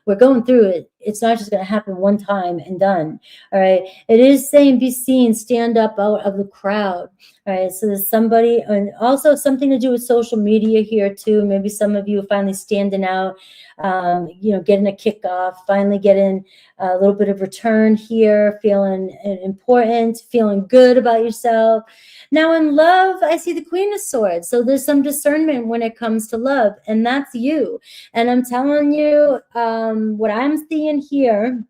Speaker 1: we're going through it. It's not just going to happen one time and done. All right. It is saying be seen, stand up out of the crowd. All right. So there's somebody, and also something to do with social media here too. Maybe some of you are finally standing out, you know, getting a kickoff, finally getting a little bit of return here, feeling important, feeling good about yourself. Now in love, I see the Queen of Swords. So there's some discernment when it comes to love, and that's you. And I'm telling you, what I'm seeing seeing here,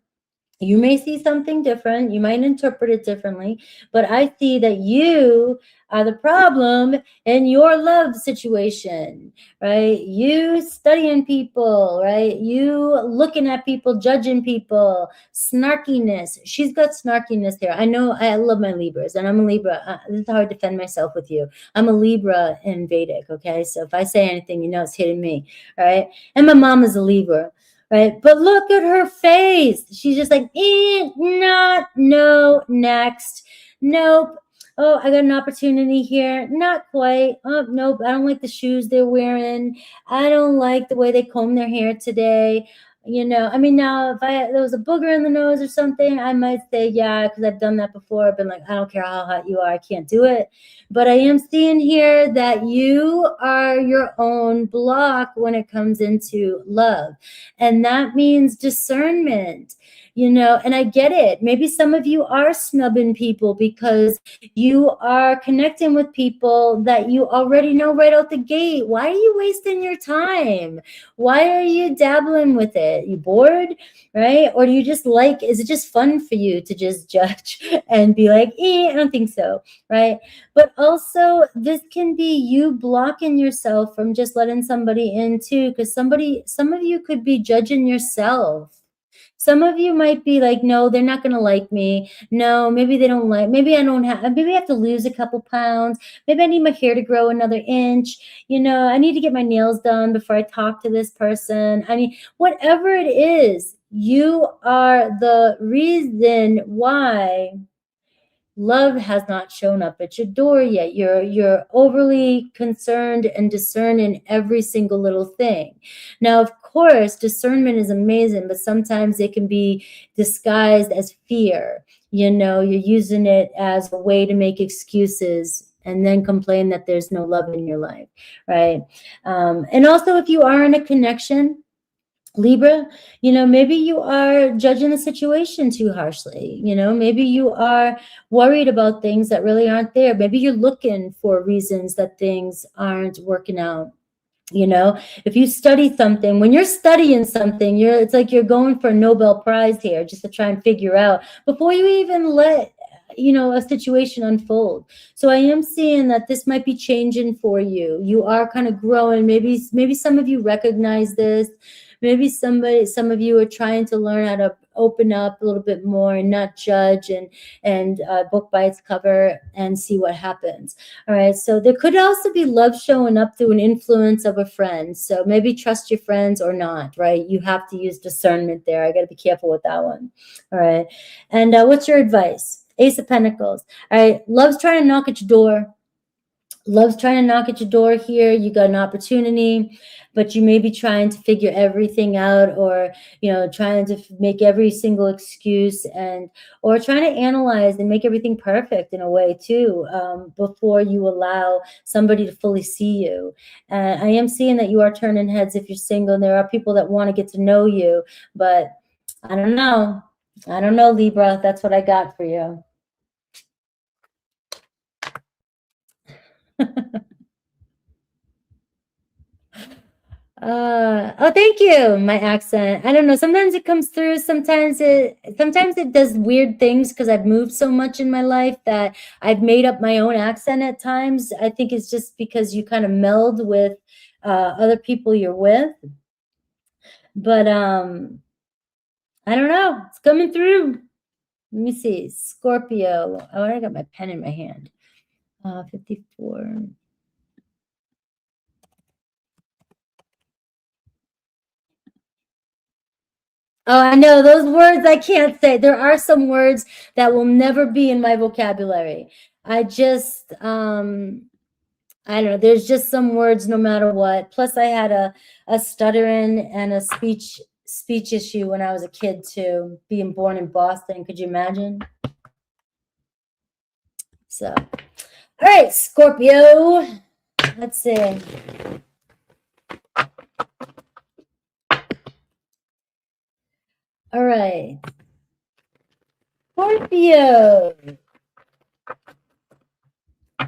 Speaker 1: you may see something different. You might interpret it differently, but I see that you are the problem in your love situation, right? You studying people, right? You looking at people, judging people, snarkiness. She's got snarkiness here. I know I love my Libras, and I'm a Libra. This is how I defend myself with you. I'm a Libra in Vedic, okay? So if I say anything, you know it's hitting me, right? And my mom is a Libra. Right, but look at her face. She's just like, not, no, next, nope. Oh, I got an opportunity here. Not quite. Oh, nope. I don't like the shoes they're wearing. I don't like the way they comb their hair today. You know, I mean, now if there was a booger in the nose or something, I might say, yeah, because I've done that before. I've been like, I don't care how hot you are, I can't do it. But I am seeing here that you are your own block when it comes into love. And that means discernment, you know, and I get it. Maybe some of you are snubbing people because you are connecting with people that you already know right out the gate. Why are you wasting your time? Why are you dabbling with it? You bored, right? Or do you just like, is it just fun for you to just judge and be like, I don't think so, right? But also this can be you blocking yourself from just letting somebody in too, because some of you could be judging yourself. Some of you might be like, no, they're not going to like me. No, maybe they don't like, maybe I don't have, maybe I have to lose a couple pounds. Maybe I need my hair to grow another inch. You know, I need to get my nails done before I talk to this person. I mean, whatever it is, you are the reason why love has not shown up at your door yet. You're overly concerned and discerning every single little thing. Now, of course, discernment is amazing, but sometimes it can be disguised as fear. You know, you're using it as a way to make excuses and then complain that there's no love in your life, right? And also, if you are in a connection, Libra, you know, maybe you are judging the situation too harshly. You know, maybe you are worried about things that really aren't there. Maybe you're looking for reasons that things aren't working out. You know, if you study something, when you're studying something, it's like you're going for a Nobel Prize here just to try and figure out before you even let, you know, a situation unfold. So I am seeing that this might be changing for you. You are kind of growing. Maybe some of you recognize this. Maybe some of you are trying to learn how to open up a little bit more and not judge and book by its cover and see what happens. All right. So there could also be love showing up through an influence of a friend. So maybe trust your friends or not, right? You have to use discernment there. I got to be careful with that one. All right. And what's your advice? Ace of Pentacles. All right. Love's trying to knock at your door. Love's trying to knock at your door here. You got an opportunity, but you may be trying to figure everything out, or, you know, trying to make every single excuse, or trying to analyze and make everything perfect in a way too, before you allow somebody to fully see you. I am seeing that you are turning heads if you're single, and there are people that want to get to know you, but I don't know. I don't know, Libra. That's what I got for you. Oh, thank you. My accent. I don't know. Sometimes it comes through. Sometimes it does weird things because I've moved so much in my life that I've made up my own accent at times. I think it's just because you kind of meld with other people you're with. But I don't know. It's coming through. Let me see. Scorpio. Oh, I got my pen in my hand. 54. Oh, I know those words I can't say. There are some words that will never be in my vocabulary. I just, I don't know. There's just some words no matter what. Plus, I had a stuttering and a speech issue when I was a kid too. Being born in Boston, could you imagine? So, all right, Scorpio. Let's see. All right. Scorpio.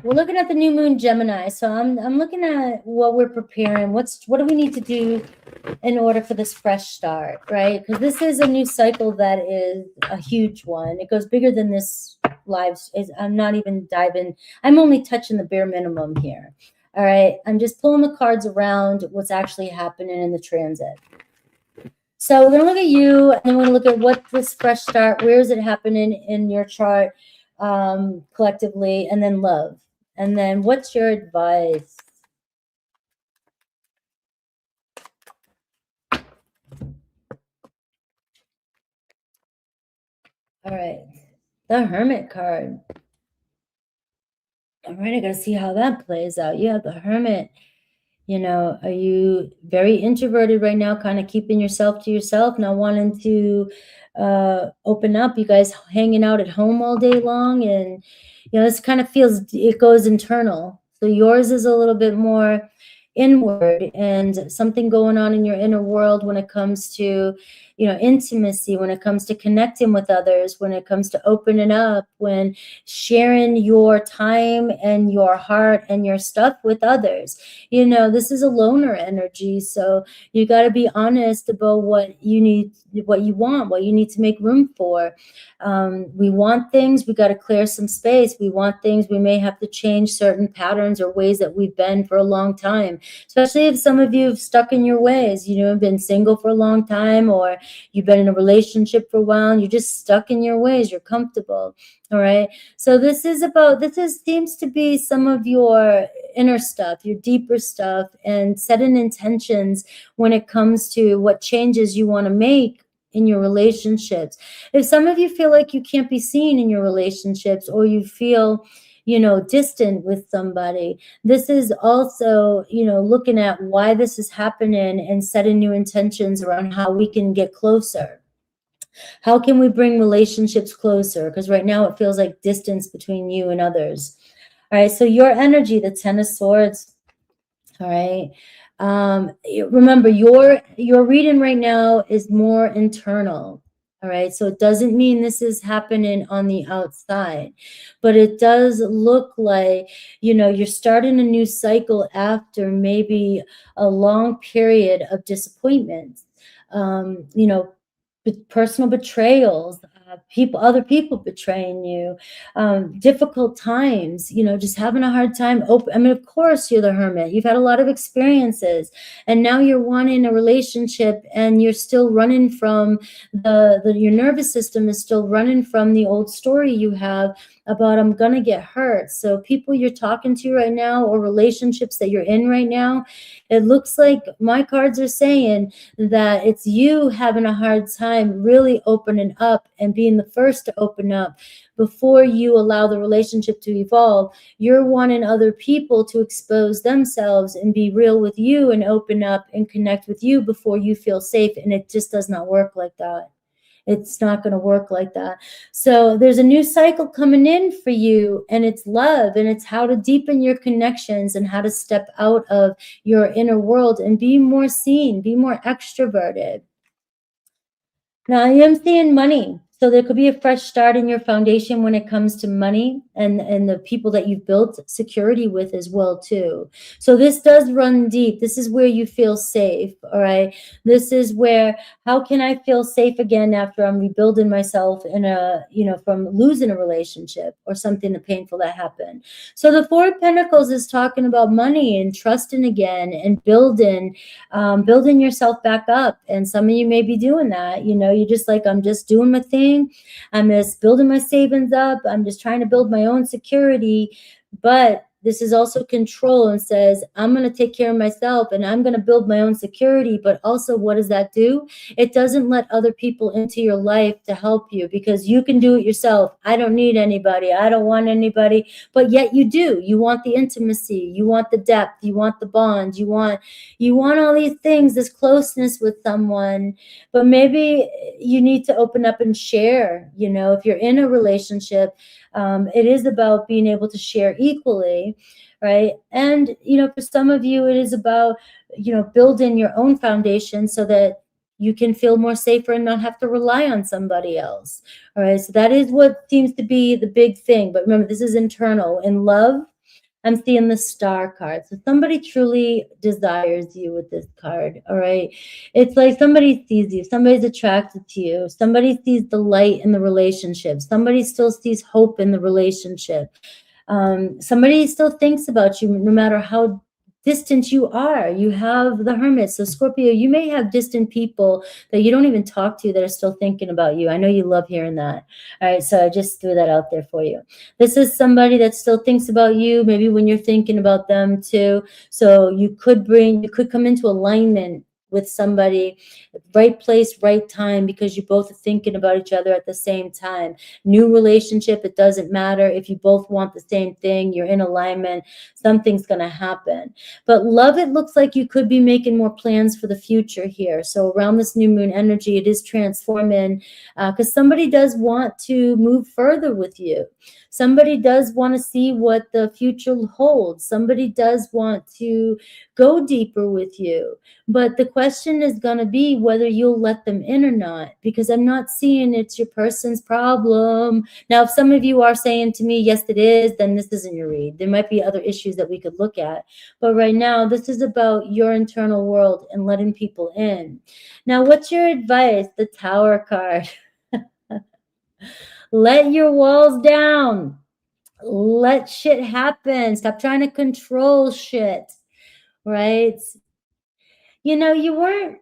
Speaker 1: We're looking at the new moon Gemini. So I'm looking at what we're preparing. What do we need to do in order for this fresh start, right? Because this is a new cycle that is a huge one. It goes bigger than this lives. I'm not even diving. I'm only touching the bare minimum here. All right. I'm just pulling the cards around what's actually happening in the transit. So we're going to look at you, and then we're going to look at what this fresh start, where is it happening in your chart collectively, and then love. And then what's your advice? All right. The Hermit card. All right, I got to see how that plays out. You have the Hermit. You know, are you very introverted right now, kind of keeping yourself to yourself, not wanting to open up? You guys hanging out at home all day long, and you know, this kind of feels, it goes internal. So yours is a little bit more inward, and something going on in your inner world when it comes to, you know, intimacy, when it comes to connecting with others, when it comes to opening up, when sharing your time and your heart and your stuff with others. You know, this is a loner energy, so you got to be honest about what you need, what you want, what you need to make room for. We want things, we got to clear some space. We want things, we may have to change certain patterns or ways that we've been for a long time, especially if some of you have stuck in your ways, you know, have been single for a long time, or you've been in a relationship for a while and you're just stuck in your ways, you're comfortable. All right. So this is about, seems to be some of your inner stuff, your deeper stuff, and setting intentions when it comes to what changes you want to make in your relationships. If some of you feel like you can't be seen in your relationships, or you feel, you know, distant with somebody, this is also, you know, looking at why this is happening and setting new intentions around how we can get closer. How can we bring relationships closer? Because right now it feels like distance between you and others. All right, so your energy, the Ten of Swords. All right. Remember, your reading right now is more internal. All right. So it doesn't mean this is happening on the outside, but it does look like, you know, you're starting a new cycle after maybe a long period of disappointment. You know, personal betrayals, other people betraying you, difficult times, you know, just having a hard time. I mean, of course, you're the Hermit. You've had a lot of experiences, and now you're wanting a relationship, and you're still running from your nervous system is still running from the old story you have about I'm gonna get hurt. So people you're talking to right now, or relationships that you're in right now, it looks like my cards are saying that it's you having a hard time really opening up and being the first to open up before you allow the relationship to evolve. You're wanting other people to expose themselves and be real with you and open up and connect with you before you feel safe. And it just does not work like that. It's not going to work like that. So there's a new cycle coming in for you, and it's love, and it's how to deepen your connections and how to step out of your inner world and be more seen, be more extroverted. Now I am seeing money. So there could be a fresh start in your foundation when it comes to money and the people that you've built security with as well too. So this does run deep. This is where you feel safe. All right. This is where, how can I feel safe again after I'm rebuilding myself in a, you know, from losing a relationship or something painful that happened. So the Four of Pentacles is talking about money and trusting again and building yourself back up. And some of you may be doing that. You know, you're just like, I'm just doing my thing. I'm just building my savings up. I'm just trying to build my own security. But this is also control, and says, I'm going to take care of myself and I'm going to build my own security. But also, what does that do? It doesn't let other people into your life to help you, because you can do it yourself. I don't need anybody. I don't want anybody. But yet you do. You want the intimacy. You want the depth. You want the bond. You want all these things, this closeness with someone. But maybe you need to open up and share. You know, if you're in a relationship, it is about being able to share equally, right? And, you know, for some of you, it is about, you know, building your own foundation so that you can feel more safer and not have to rely on somebody else. All right. So that is what seems to be the big thing. But remember, this is internal. In love, I'm seeing the star card. So somebody truly desires you with this card, all right? It's like somebody sees you. Somebody's attracted to you. Somebody sees the light in the relationship. Somebody still sees hope in the relationship. Somebody still thinks about you no matter how distant you are. You have the Hermit. So Scorpio, you may have distant people that you don't even talk to that are still thinking about you. I know you love hearing that. All right, so I just threw that out there for you. This is somebody that still thinks about you, maybe when you're thinking about them too. So you could come into alignment with somebody, right place, right time, because you both are thinking about each other at the same time. New relationship, it doesn't matter. If you both want the same thing, you're in alignment, something's going to happen. But love, it looks like you could be making more plans for the future here. So around this new moon energy, it is transforming, because somebody does want to move further with you. Somebody does want to see what the future holds. Somebody does want to go deeper with you. But the question is going to be whether you'll let them in or not, because I'm not seeing it's your person's problem. Now, if some of you are saying to me, yes, it is, then this isn't your read. There might be other issues that we could look at. But right now, this is about your internal world and letting people in. Now, what's your advice? The Tower card. Let your walls down. Let shit happen. Stop trying to control shit, right? You know, you weren't,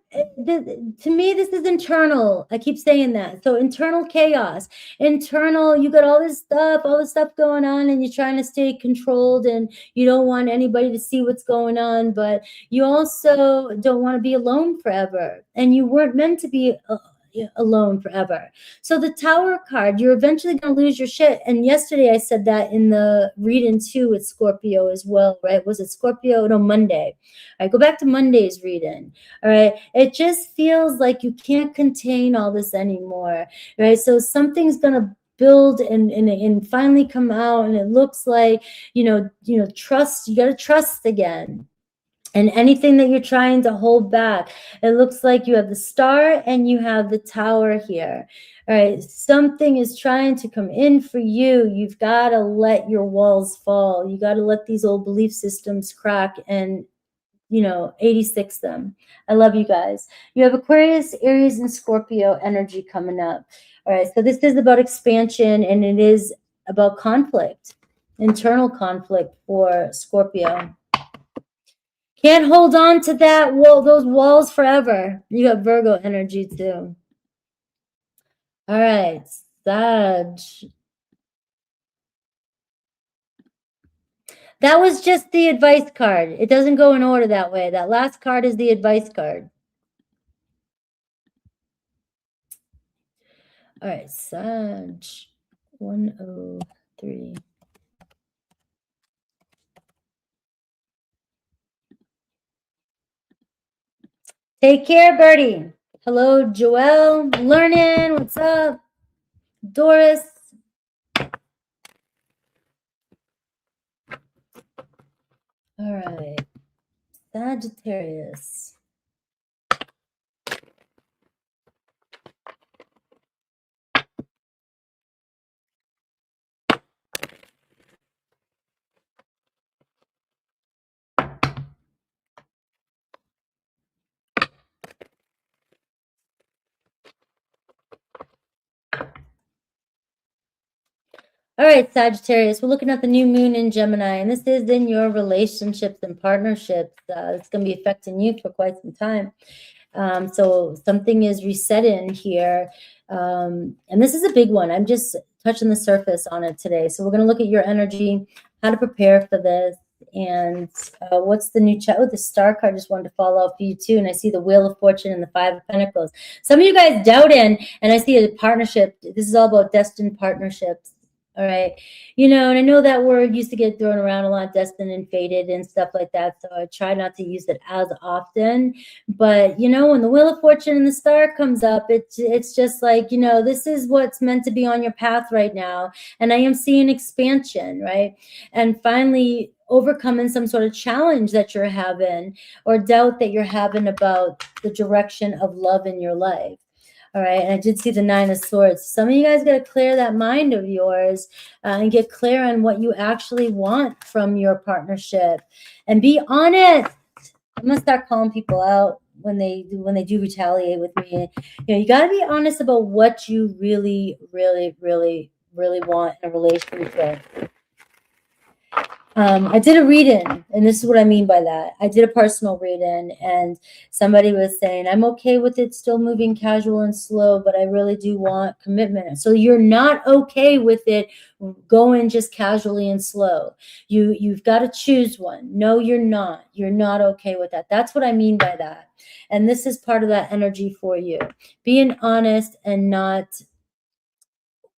Speaker 1: to me, this is internal. I keep saying that. So internal chaos, internal, you got all this stuff going on, and you're trying to stay controlled, and you don't want anybody to see what's going on, but you also don't want to be alone forever. And you weren't meant to be alone forever. So the Tower card, you're eventually going to lose your shit. And yesterday I said that in the reading too with Scorpio as well, right? Was it Scorpio? No, Monday. All right, go back to Monday's reading. All right, it just feels like you can't contain all this anymore, right? So something's going to build and finally come out, and it looks like, you know, trust, you got to trust again. And anything that you're trying to hold back, it looks like you have the Star and you have the Tower here. All right, something is trying to come in for you. You've got to let your walls fall. You got to let these old belief systems crack and, you know, 86 them. I love you guys. You have Aquarius, Aries, and Scorpio energy coming up. All right, so this is about expansion, and it is about conflict, internal conflict for Scorpio. Can't hold on to that wall, those walls forever. You got Virgo energy too. All right, Sag. That was just the advice card. It doesn't go in order that way. That last card is the advice card. All right, Sag 103. Take care, Birdie. Hello, Joelle. Learning. What's up? Doris. All right. Sagittarius. All right, Sagittarius, we're looking at the new moon in Gemini, and this is in your relationships and partnerships. It's going to be affecting you for quite some time. So something is resetting here. And this is a big one. I'm just touching the surface on it today. So we're going to look at your energy, how to prepare for this, and what's the new chat. Oh, the Star card just wanted to fall out for you too. And I see the Wheel of Fortune and the Five of Pentacles. Some of you guys doubting, and I see a partnership. This is all about destined partnerships. All right. You know, and I know that word used to get thrown around a lot, destined and fated and stuff like that. So I try not to use it as often. But, you know, when the Wheel of Fortune and the Star comes up, it's just like, you know, this is what's meant to be on your path right now. And I am seeing expansion, right? And finally overcoming some sort of challenge that you're having or doubt that you're having about the direction of love in your life. All right, and I did see the 9 of Swords. Some of you guys got to clear that mind of yours and get clear on what you actually want from your partnership, and be honest. I'm gonna start calling people out when they do retaliate with me. You know, you got to be honest about what you really, really, really, really want in a relationship. I did a read-in, and this is what I mean by that. I did a personal read-in, and somebody was saying, I'm okay with it still moving casual and slow, but I really do want commitment. So you're not okay with it going just casually and slow. You've got to choose one. No, you're not. You're not okay with that. That's what I mean by that. And this is part of that energy for you. Being honest and not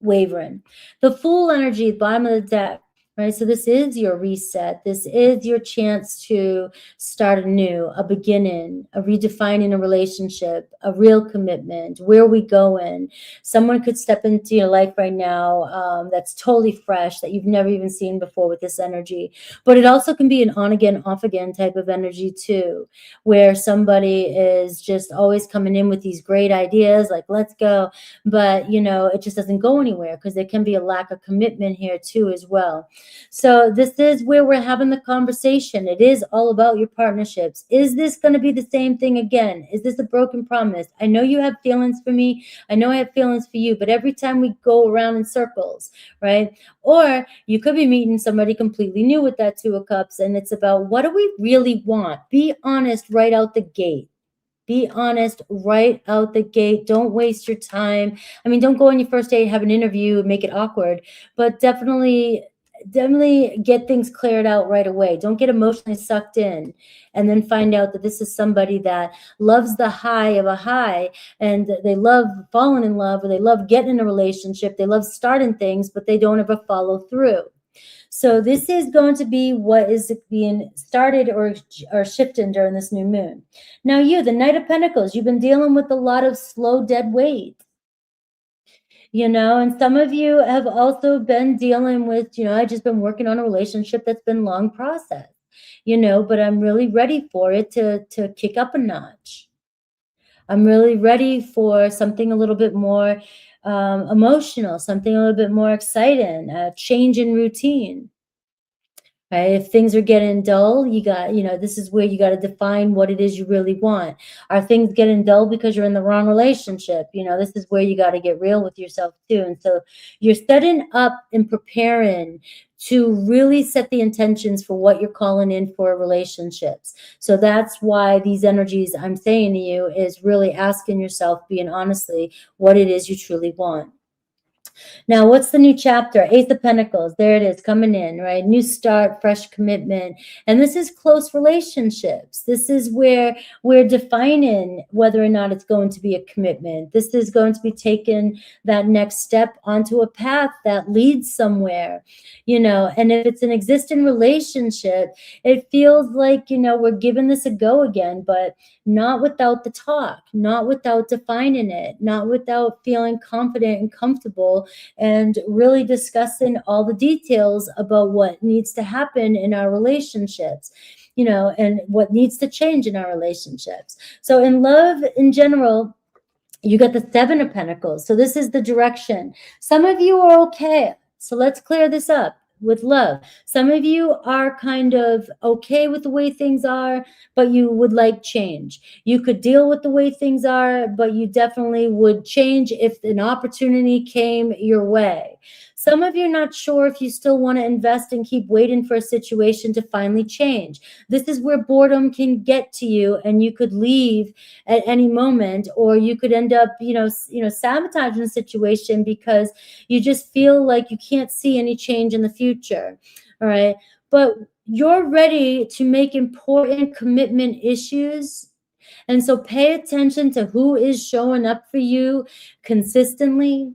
Speaker 1: wavering. The Fool energy, bottom of the deck. Right, so this is your reset. This is your chance to start anew, a beginning, a redefining a relationship, a real commitment. Where are we going? Someone could step into your life right now that's totally fresh, that you've never even seen before with this energy. But it also can be an on again, off again type of energy too, where somebody is just always coming in with these great ideas, like let's go, but you know, it just doesn't go anywhere because there can be a lack of commitment here too as well. So this is where we're having the conversation. It is all about your partnerships. Is this going to be the same thing again? Is this a broken promise? I know you have feelings for me. I know I have feelings for you, but every time we go around in circles, right? Or you could be meeting somebody completely new with that 2 of Cups, and it's about what do we really want? Be honest right out the gate. Be honest right out the gate. Don't waste your time. I mean, don't go on your first date, have an interview, and make it awkward, but definitely get things cleared out right away. Don't get emotionally sucked in and then find out that this is somebody that loves the high of a high, and they love falling in love, or they love getting in a relationship. They love starting things, but they don't ever follow through. So this is going to be what is being started or shifting during this new moon. Now the Knight of Pentacles, you've been dealing with a lot of slow, dead weight. You know, and some of you have also been dealing with, you know, I just been working on a relationship that's been long process, you know, but I'm really ready for it to kick up a notch. I'm really ready for something a little bit more emotional, something a little bit more exciting, a change in routine. Right? If things are getting dull, you got, you know, this is where you got to define what it is you really want. Are things getting dull because you're in the wrong relationship? You know, this is where you got to get real with yourself too. And so you're setting up and preparing to really set the intentions for what you're calling in for relationships. So that's why these energies I'm saying to you is really asking yourself, being honestly, what it is you truly want. Now, what's the new chapter? Ace of Pentacles. There it is, coming in, right? New start, fresh commitment. And this is close relationships. This is where we're defining whether or not it's going to be a commitment. This is going to be taking that next step onto a path that leads somewhere, you know. And if it's an existing relationship, it feels like, you know, we're giving this a go again, but not without the talk, not without defining it, not without feeling confident and comfortable and really discussing all the details about what needs to happen in our relationships, you know, and what needs to change in our relationships. So in love in general, you got the 7 of Pentacles. So this is the direction. Some of you are okay. So let's clear this up with love. Some of you are kind of okay with the way things are, but you would like change. You could deal with the way things are, but you definitely would change if an opportunity came your way. Some of you are not sure if you still want to invest and keep waiting for a situation to finally change. This is where boredom can get to you, and you could leave at any moment, or you could end up, sabotaging the situation because you just feel like you can't see any change in the future. All right. But you're ready to make important commitment issues. And so pay attention to who is showing up for you consistently,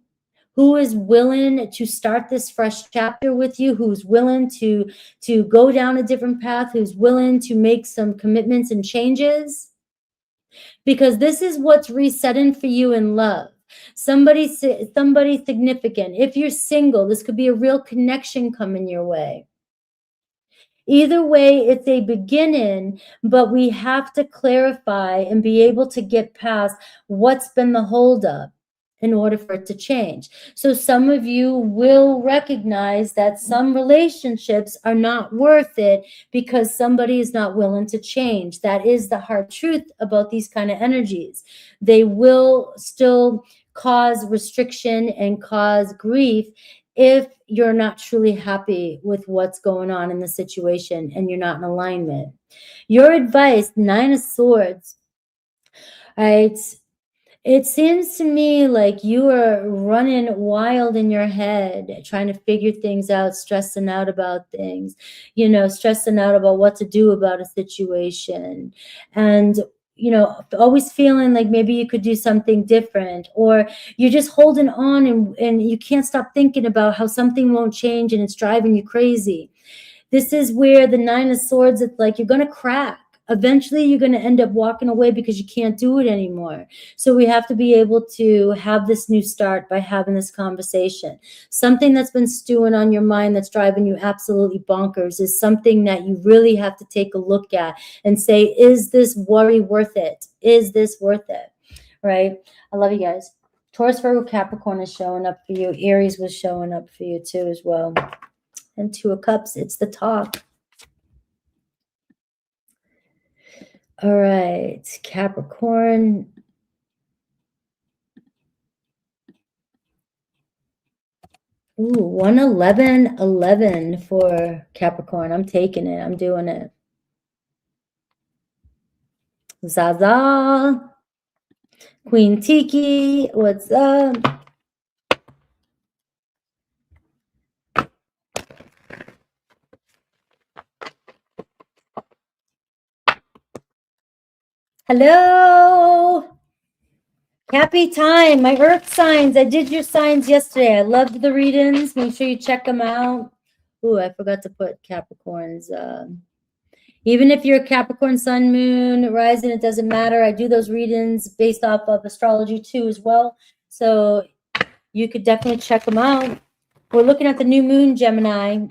Speaker 1: who is willing to start this fresh chapter with you, who's willing to go down a different path, who's willing to make some commitments and changes, because this is what's resetting for you in love. Somebody significant. If you're single, this could be a real connection coming your way. Either way, it's a beginning, but we have to clarify and be able to get past what's been the holdup in order for it to change. So some of you will recognize that some relationships are not worth it because somebody is not willing to change. That is the hard truth about these kind of energies. They will still cause restriction and cause grief if you're not truly happy with what's going on in the situation and you're not in alignment. Your advice, 9 of Swords, right? It seems to me like you are running wild in your head, trying to figure things out, stressing out about things, stressing out about what to do about a situation. And, always feeling like maybe you could do something different, or you're just holding on and you can't stop thinking about how something won't change and it's driving you crazy. This is where the 9 of Swords, it's like you're going to crack. Eventually, you're going to end up walking away because you can't do it anymore. So we have to be able to have this new start by having this conversation. Something that's been stewing on your mind that's driving you absolutely bonkers is something that you really have to take a look at and say, is this worry worth it? Is this worth it? Right? I love you guys. Taurus, Virgo, Capricorn is showing up for you. Aries was showing up for you too as well. And 2 of Cups, it's the talk. All right, Capricorn. Ooh, 111 for Capricorn. I'm taking it. I'm doing it. Zaza. Queen Tiki, what's up? Hello. Happy time. My earth signs. I did your signs yesterday. I loved the readings. Make sure you check them out. Ooh, I forgot to put Capricorn's. Even if you're a Capricorn, Sun, Moon, Rising, it doesn't matter. I do those readings based off of astrology too as well. So you could definitely check them out. We're looking at the new moon, Gemini.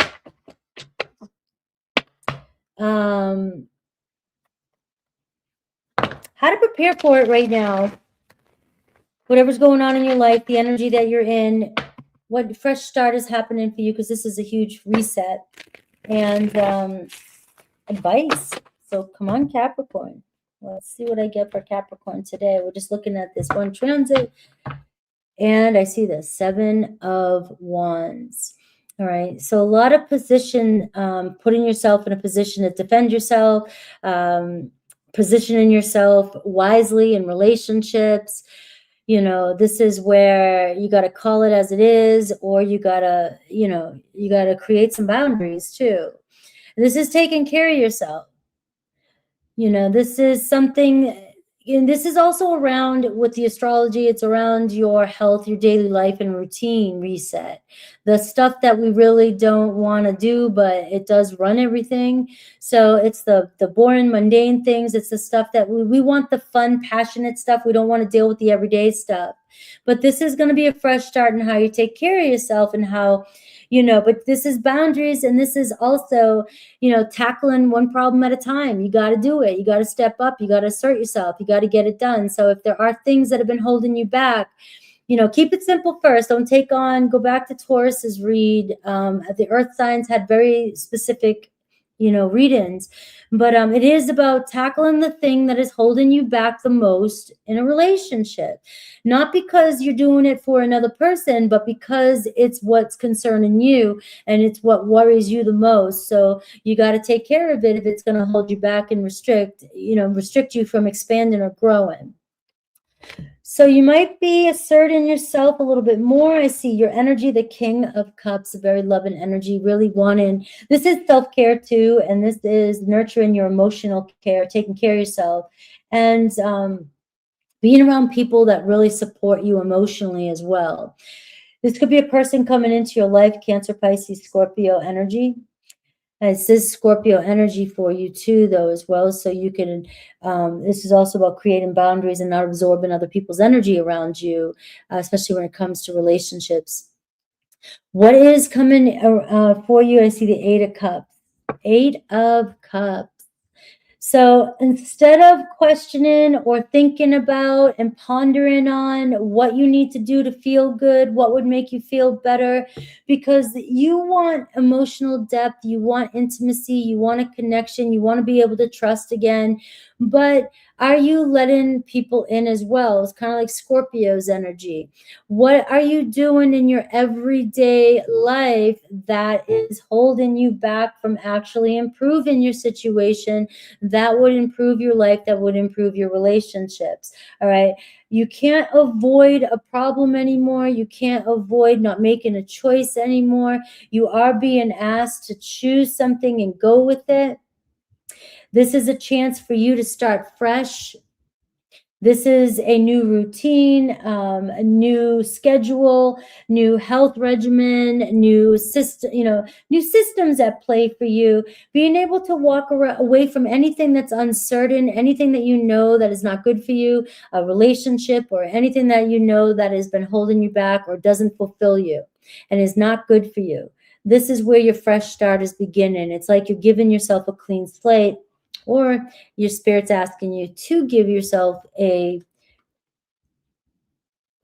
Speaker 1: How to prepare for it right now. Whatever's going on in your life, the energy that you're in, what fresh start is happening for you, because this is a huge reset. And advice. So come on, Capricorn. Let's see what I get for Capricorn today. We're just looking at this one transit. And I see the 7 of Wands. All right. So a lot of position, putting yourself in a position to defend yourself, positioning yourself wisely in relationships. This is where you got to call it as it is, or you got to, you got to create some boundaries too. And this is taking care of yourself. This is something, and this is also around with the astrology. It's around your health, your daily life and routine reset. The stuff that we really don't want to do, but it does run everything. So it's the boring, mundane things. It's the stuff that we want, the fun, passionate stuff. We don't want to deal with the everyday stuff. But this is going to be a fresh start in how you take care of yourself and how, but this is boundaries, and this is also, tackling one problem at a time. You got to do it. You got to step up. You got to assert yourself. You got to get it done. So if there are things that have been holding you back, keep it simple first. Don't take on, go back to Taurus's read. The earth signs had very specific, readings, but it is about tackling the thing that is holding you back the most in a relationship, not because you're doing it for another person, but because it's what's concerning you and it's what worries you the most. So you got to take care of it if it's going to hold you back and restrict you from expanding or growing. So you might be asserting yourself a little bit more. I see your energy, the King of Cups, a very loving energy, really wanting. This is self-care too, and this is nurturing your emotional care, taking care of yourself, and being around people that really support you emotionally as well. This could be a person coming into your life, Cancer, Pisces, Scorpio energy. This is Scorpio energy for you too, though, as well. So you can, this is also about creating boundaries and not absorbing other people's energy around you, especially when it comes to relationships. What is coming for you? I see the 8 of Cups. Eight of Cups. So instead of questioning or thinking about and pondering on what you need to do to feel good, what would make you feel better, because you want emotional depth, you want intimacy, you want a connection, you want to be able to trust again. But are you letting people in as well? It's kind of like Scorpio's energy. What are you doing in your everyday life that is holding you back from actually improving your situation? That would improve your life, that would improve your relationships. All right. You can't avoid a problem anymore. You can't avoid not making a choice anymore. You are being asked to choose something and go with it. This is a chance for you to start fresh. This is a new routine, a new schedule, new health regimen, new system, new systems at play for you. Being able to walk away from anything that's uncertain, anything that you know that is not good for you, a relationship, or anything that you know that has been holding you back or doesn't fulfill you and is not good for you. This is where your fresh start is beginning. It's like you're giving yourself a clean slate, or your spirit's asking you to give yourself a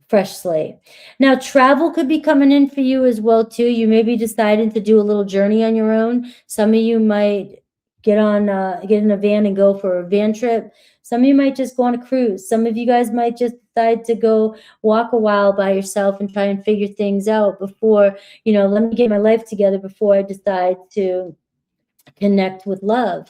Speaker 1: fresh slate. Now, travel could be coming in for you as well, too. You may be deciding to do a little journey on your own. Some of you might get in a van and go for a van trip. Some of you might just go on a cruise. Some of you guys might just decide to go walk a while by yourself and try and figure things out before, let me get my life together before I decide to connect with love.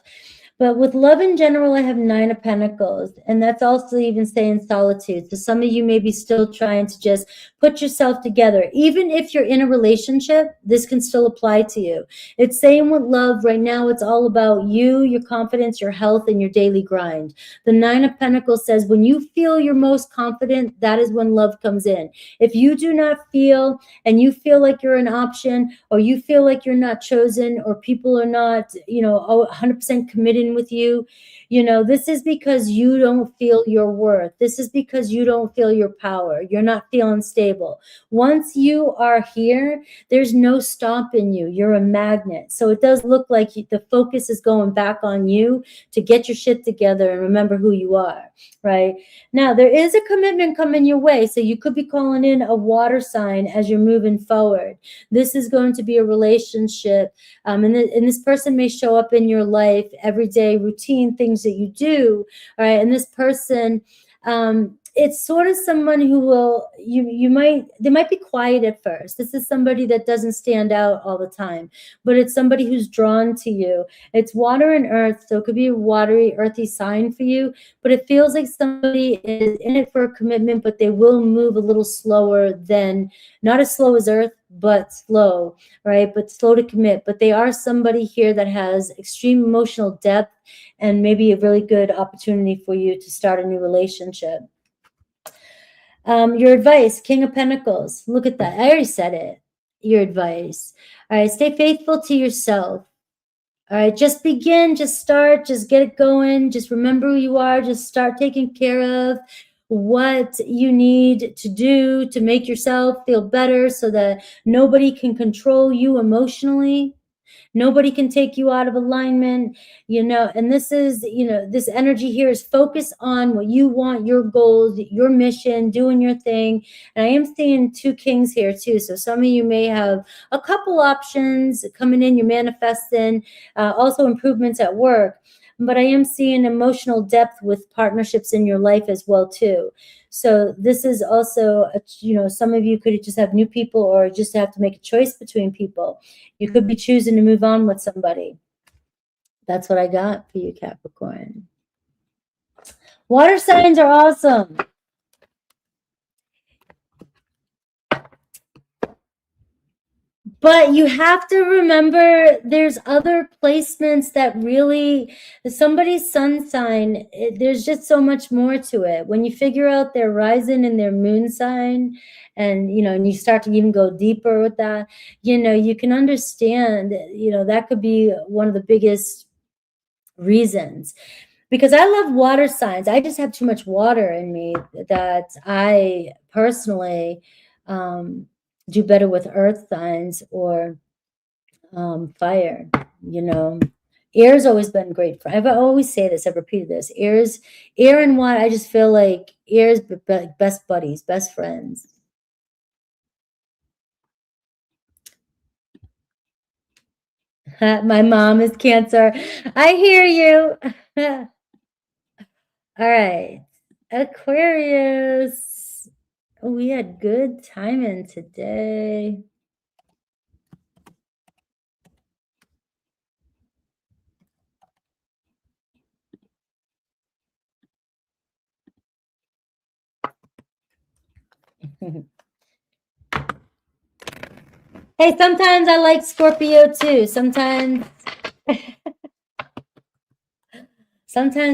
Speaker 1: But with love in general, I have Nine of Pentacles, and that's also even saying solitude. So some of you may be still trying to just put yourself together. Even if you're in a relationship, this can still apply to you. It's saying with love right now, it's all about you, your confidence, your health, and your daily grind. The Nine of Pentacles says when you feel your most confident, that is when love comes in. If you do not feel, and you feel like you're an option, or you feel like you're not chosen, or people are not, 100% committed with you, this is because you don't feel your worth. This is because you don't feel your power. You're not feeling stable. Once you are here, there's no stopping you. You're a magnet. So it does look like the focus is going back on you to get your shit together and remember who you are, right? Now, there is a commitment coming your way. So you could be calling in a water sign as you're moving forward. This is going to be a relationship. And this person may show up in your life, everyday routine things that you do, all right? And this person, it's sort of someone who will, they might be quiet at first. This is somebody that doesn't stand out all the time, but it's somebody who's drawn to you. It's water and earth, so it could be a watery, earthy sign for you, but it feels like somebody is in it for a commitment, but they will move a little slower than, not as slow as earth, but slow, right? But slow to commit. But they are somebody here that has extreme emotional depth and maybe a really good opportunity for you to start a new relationship. Your advice, King of Pentacles. Look at that. I already said it. Your advice. All right, stay faithful to yourself. All right, just begin, just start, just get it going. Just remember who you are. Just start taking care of what you need to do to make yourself feel better so that nobody can control you emotionally. Nobody can take you out of alignment, and this is, this energy here is focus on what you want, your goals, your mission, doing your thing. And I am seeing two kings here too. So some of you may have a couple options coming in, you're manifesting, also improvements at work. But I am seeing emotional depth with partnerships in your life as well too. So this is also, some of you could just have new people or just have to make a choice between people. You could be choosing to move on with somebody. That's what I got for you, Capricorn. Water signs are awesome. But you have to remember there's other placements that really, somebody's sun sign, there's just so much more to it. When you figure out their rising and their moon sign, and, and you start to even go deeper with that, you can understand, that could be one of the biggest reasons. Because I love water signs. I just have too much water in me that I personally, do better with earth signs or fire, Air's always been great for. I always say this. I've repeated this. Air and water. I just feel like air's best buddies, best friends. My mom is Cancer. I hear you. All right, Aquarius. We had good timing today. Hey, sometimes I like Scorpio too. Sometimes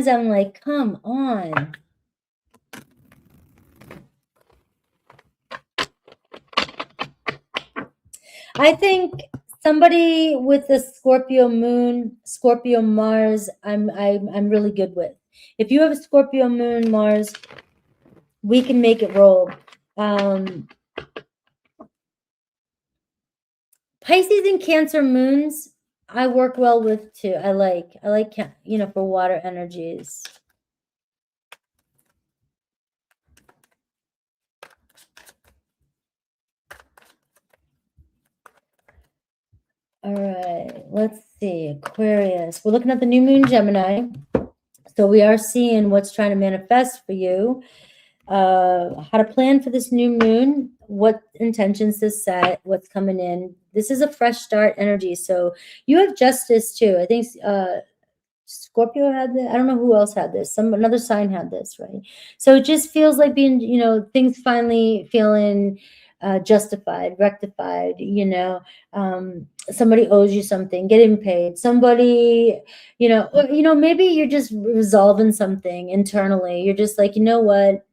Speaker 1: I'm like, come on. I think somebody with a Scorpio moon, Scorpio Mars, I'm really good with. If you have a Scorpio moon, Mars, we can make it roll. Pisces and Cancer moons, I work well with too. I like, for water energies. All right, let's see. Aquarius. We're looking at the new moon, Gemini. So we are seeing what's trying to manifest for you. How to plan for this new moon, what intentions to set, what's coming in. This is a fresh start energy. So you have justice too. I think Scorpio had this. I don't know who else had this. Another sign had this, right? So it just feels like being, things finally feeling justified, rectified, somebody owes you something, getting paid, somebody, maybe you're just resolving something internally. You're just like, you know what?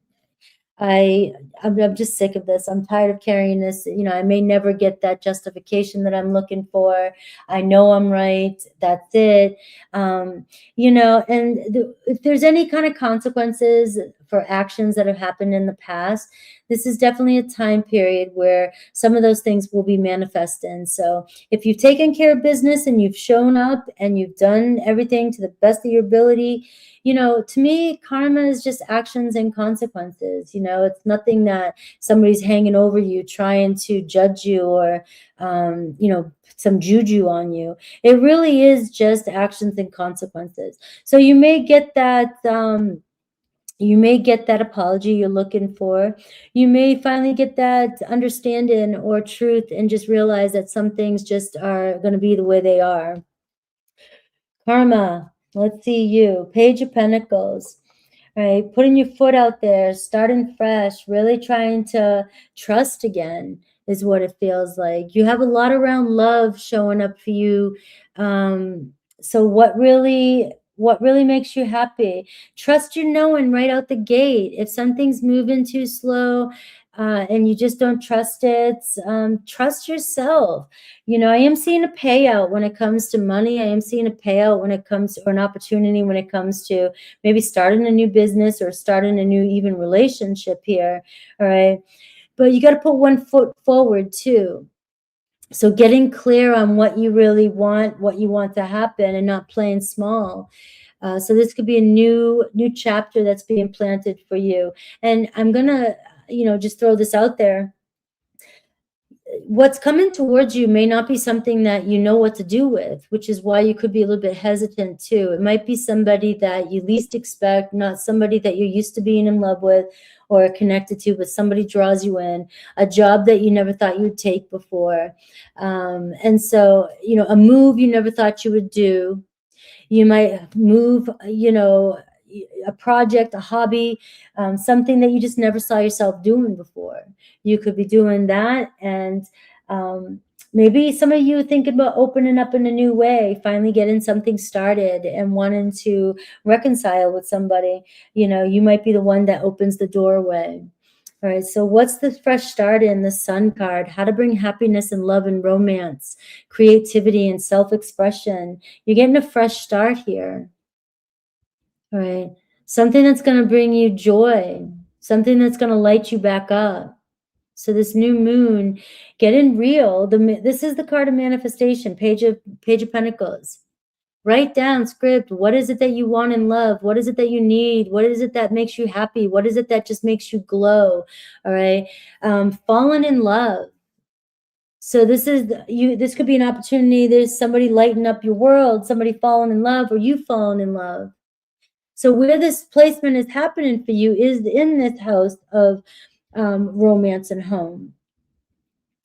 Speaker 1: I'm just sick of this. I'm tired of carrying this. I may never get that justification that I'm looking for. I know I'm right. That's it. And if there's any kind of consequences for actions that have happened in the past, this is definitely a time period where some of those things will be manifesting. So if you've taken care of business and you've shown up and you've done everything to the best of your ability, to me, karma is just actions and consequences. It's nothing that somebody's hanging over you, trying to judge you or, some juju on you. It really is just actions and consequences. So you may get that, apology you're looking for. You may finally get that understanding or truth and just realize that some things just are going to be the way they are. Karma. Let's see you. Page of Pentacles. Right, putting your foot out there, starting fresh, really trying to trust again is what it feels like. You have a lot around love showing up for you. So what really makes you happy? Trust your knowing right out the gate. If something's moving too slow, and you just don't trust it, trust yourself. I am seeing a payout when it comes to money. I am seeing a payout when it comes to, or an opportunity when it comes to maybe starting a new business or starting a new even relationship here. All right. But you got to put one foot forward too. So getting clear on what you really want, what you want to happen, and not playing small. So this could be a new chapter that's being planted for you. And I'm gonna, just throw this out there. What's coming towards you may not be something that you know what to do with, which is why you could be a little bit hesitant too. It might be somebody that you least expect, not somebody that you're used to being in love with or connected to, but somebody draws you in, a job that you never thought you would take before. And so, a move you never thought you would do. You might move, a project, a hobby, something that you just never saw yourself doing before. You could be doing that. And maybe some of you thinking about opening up in a new way, finally getting something started and wanting to reconcile with somebody. You might be the one that opens the doorway. All right, so what's the fresh start in the Sun card? How to bring happiness and love and romance, creativity and self-expression. You're getting a fresh start here. All right, something that's going to bring you joy, something that's going to light you back up. So this new moon, getting real. This is the card of manifestation, page of Pentacles. Write down, script. What is it that you want in love? What is it that you need? What is it that makes you happy? What is it that just makes you glow? All right. Fallen in love. So this is you. This could be an opportunity. There's somebody lighting up your world, somebody falling in love, or you falling in love. So where this placement is happening for you is in this house of romance and home.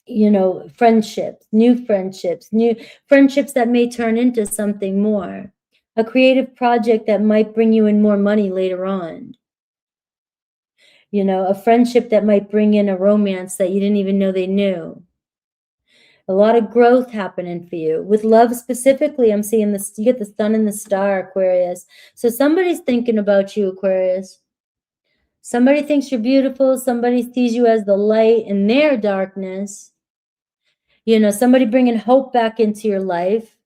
Speaker 1: You know, friendships new friendships that may turn into something more, a creative project that might bring you in more money later on, you know, a friendship that might bring in a romance that you didn't even know they knew. A lot of growth happening for you. With love specifically, I'm seeing this, you get the sun and the star, Aquarius. So somebody's thinking about you, Aquarius. Somebody thinks you're beautiful. Somebody sees you as the light in their darkness. You know, somebody bringing hope back into your life.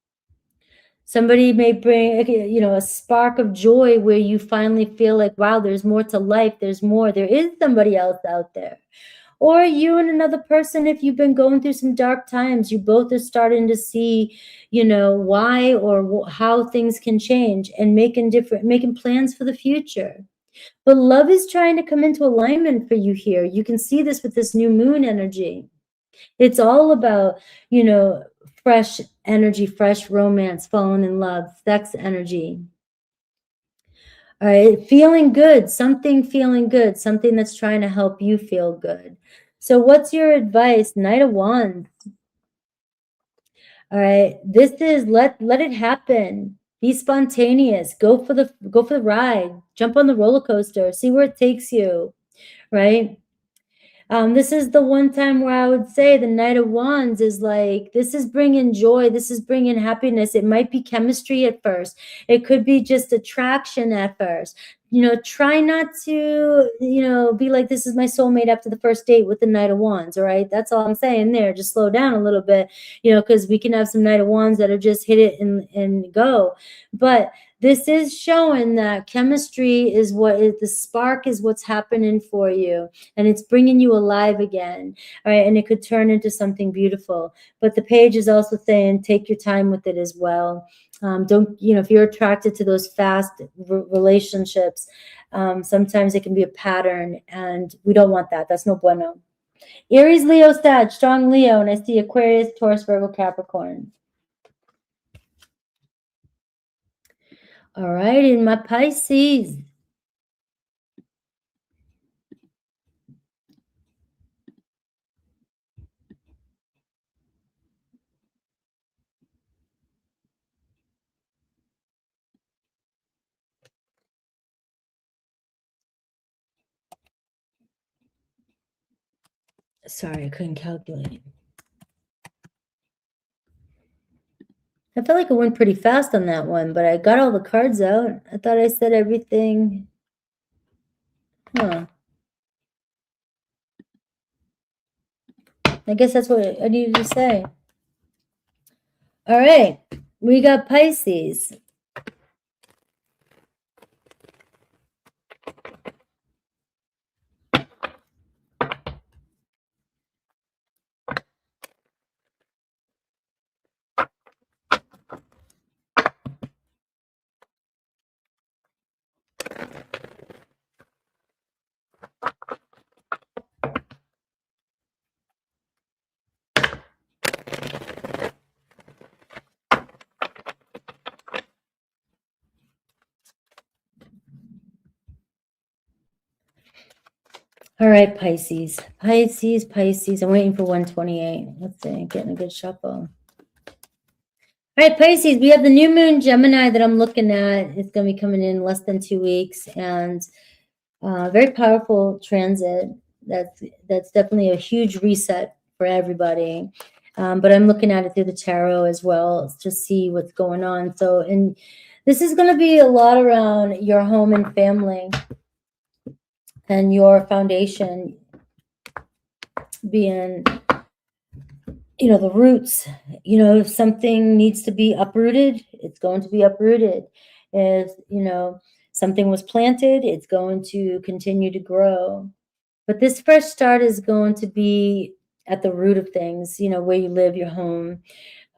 Speaker 1: Somebody may bring, you know, a spark of joy where you finally feel like, wow, there's more to life. There's more. There is somebody else out there. Or you and another person, if you've been going through some dark times, you both are starting to see, you know, why or how things can change and making plans for the future. But love is trying to come into alignment for you here. You can see this with this new moon energy. It's all about, you know, fresh energy, fresh romance, falling in love, sex energy. All right, feeling good, something that's trying to help you feel good. So what's your advice? Knight of Wands. All right, this is let it happen. Be spontaneous. Go for the ride. Jump on the roller coaster. See where it takes you, right? This is the one time where I would say the Knight of Wands is like, this is bringing joy. This is bringing happiness. It might be chemistry at first. It could be just attraction at first. You know, try not to, you know, be like, this is my soulmate after the first date with the Knight of Wands. All right. That's all I'm saying there. Just slow down a little bit, you know, because we can have some Knight of Wands that are just hit it and go. But this is showing that chemistry is the spark is what's happening for you. And it's bringing you alive again. All right. And it could turn into something beautiful. But the page is also saying, take your time with it as well. Don't, you know, if you're attracted to those fast relationships, sometimes it can be a pattern and we don't want that. That's no bueno. Aries, Leo, Sag, strong Leo. And I see Aquarius, Taurus, Virgo, Capricorn. All right. In my Pisces. Sorry, I couldn't calculate. I felt like it went pretty fast on that one, but I got all the cards out. I thought I said everything. Huh. I guess that's what I needed to say. All right. We got Pisces. All right, Pisces. Pisces. I'm waiting for 128. Let's see, getting a good shuffle. All right, Pisces, we have the new moon Gemini that I'm looking at. It's going to be coming in less than 2 weeks, and very powerful transit. That's definitely a huge reset for everybody. But I'm looking at it through the tarot as well to see what's going on. So, and this is going to be a lot around your home and family and your foundation being, you know, the roots. You know, if something needs to be uprooted, it's going to be uprooted. If, you know, something was planted, it's going to continue to grow. But this fresh start is going to be at the root of things, you know, where you live, your home,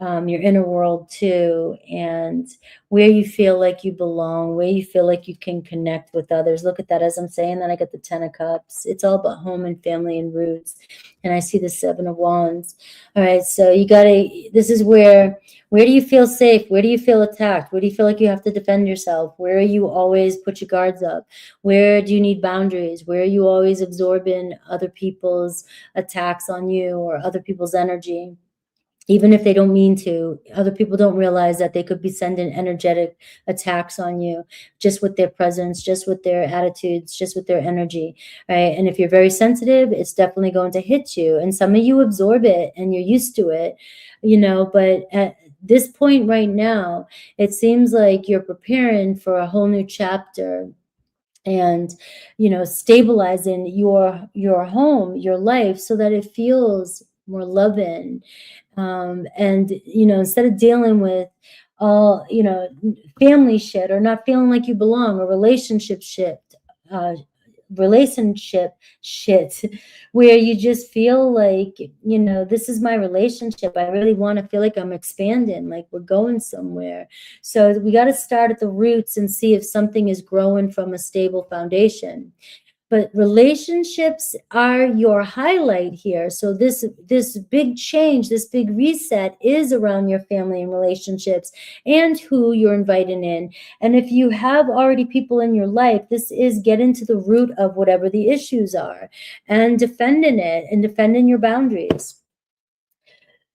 Speaker 1: your inner world too, and where you feel like you belong, where you feel like you can connect with others. Look at that. As I'm saying that, I got the 10 of Cups. It's all about home and family and roots. And I see the 7 of Wands. All right, so you gotta, this is where do you feel safe? Where do you feel attacked? Where do you feel like you have to defend yourself? Where you always put your guards up? Where do you need boundaries? Where are you always absorbing other people's attacks on you or other people's energy? Even if they don't mean to, other people don't realize that they could be sending energetic attacks on you just with their presence, just with their attitudes, just with their energy, right? And if you're very sensitive, it's definitely going to hit you. And some of you absorb it and you're used to it, you know, but at this point right now, it seems like you're preparing for a whole new chapter and, you know, stabilizing your home, your life, so that it feels more loving. And, you know, instead of dealing with all, you know, family shit or not feeling like you belong or uh, relationship shit, where you just feel like, you know, this is my relationship. I really want to feel like I'm expanding, like we're going somewhere. So we got to start at the roots and see if something is growing from a stable foundation. But relationships are your highlight here. So this big change, this big reset is around your family and relationships and who you're inviting in. And if you have already people in your life, this is getting to the root of whatever the issues are and defending it and defending your boundaries.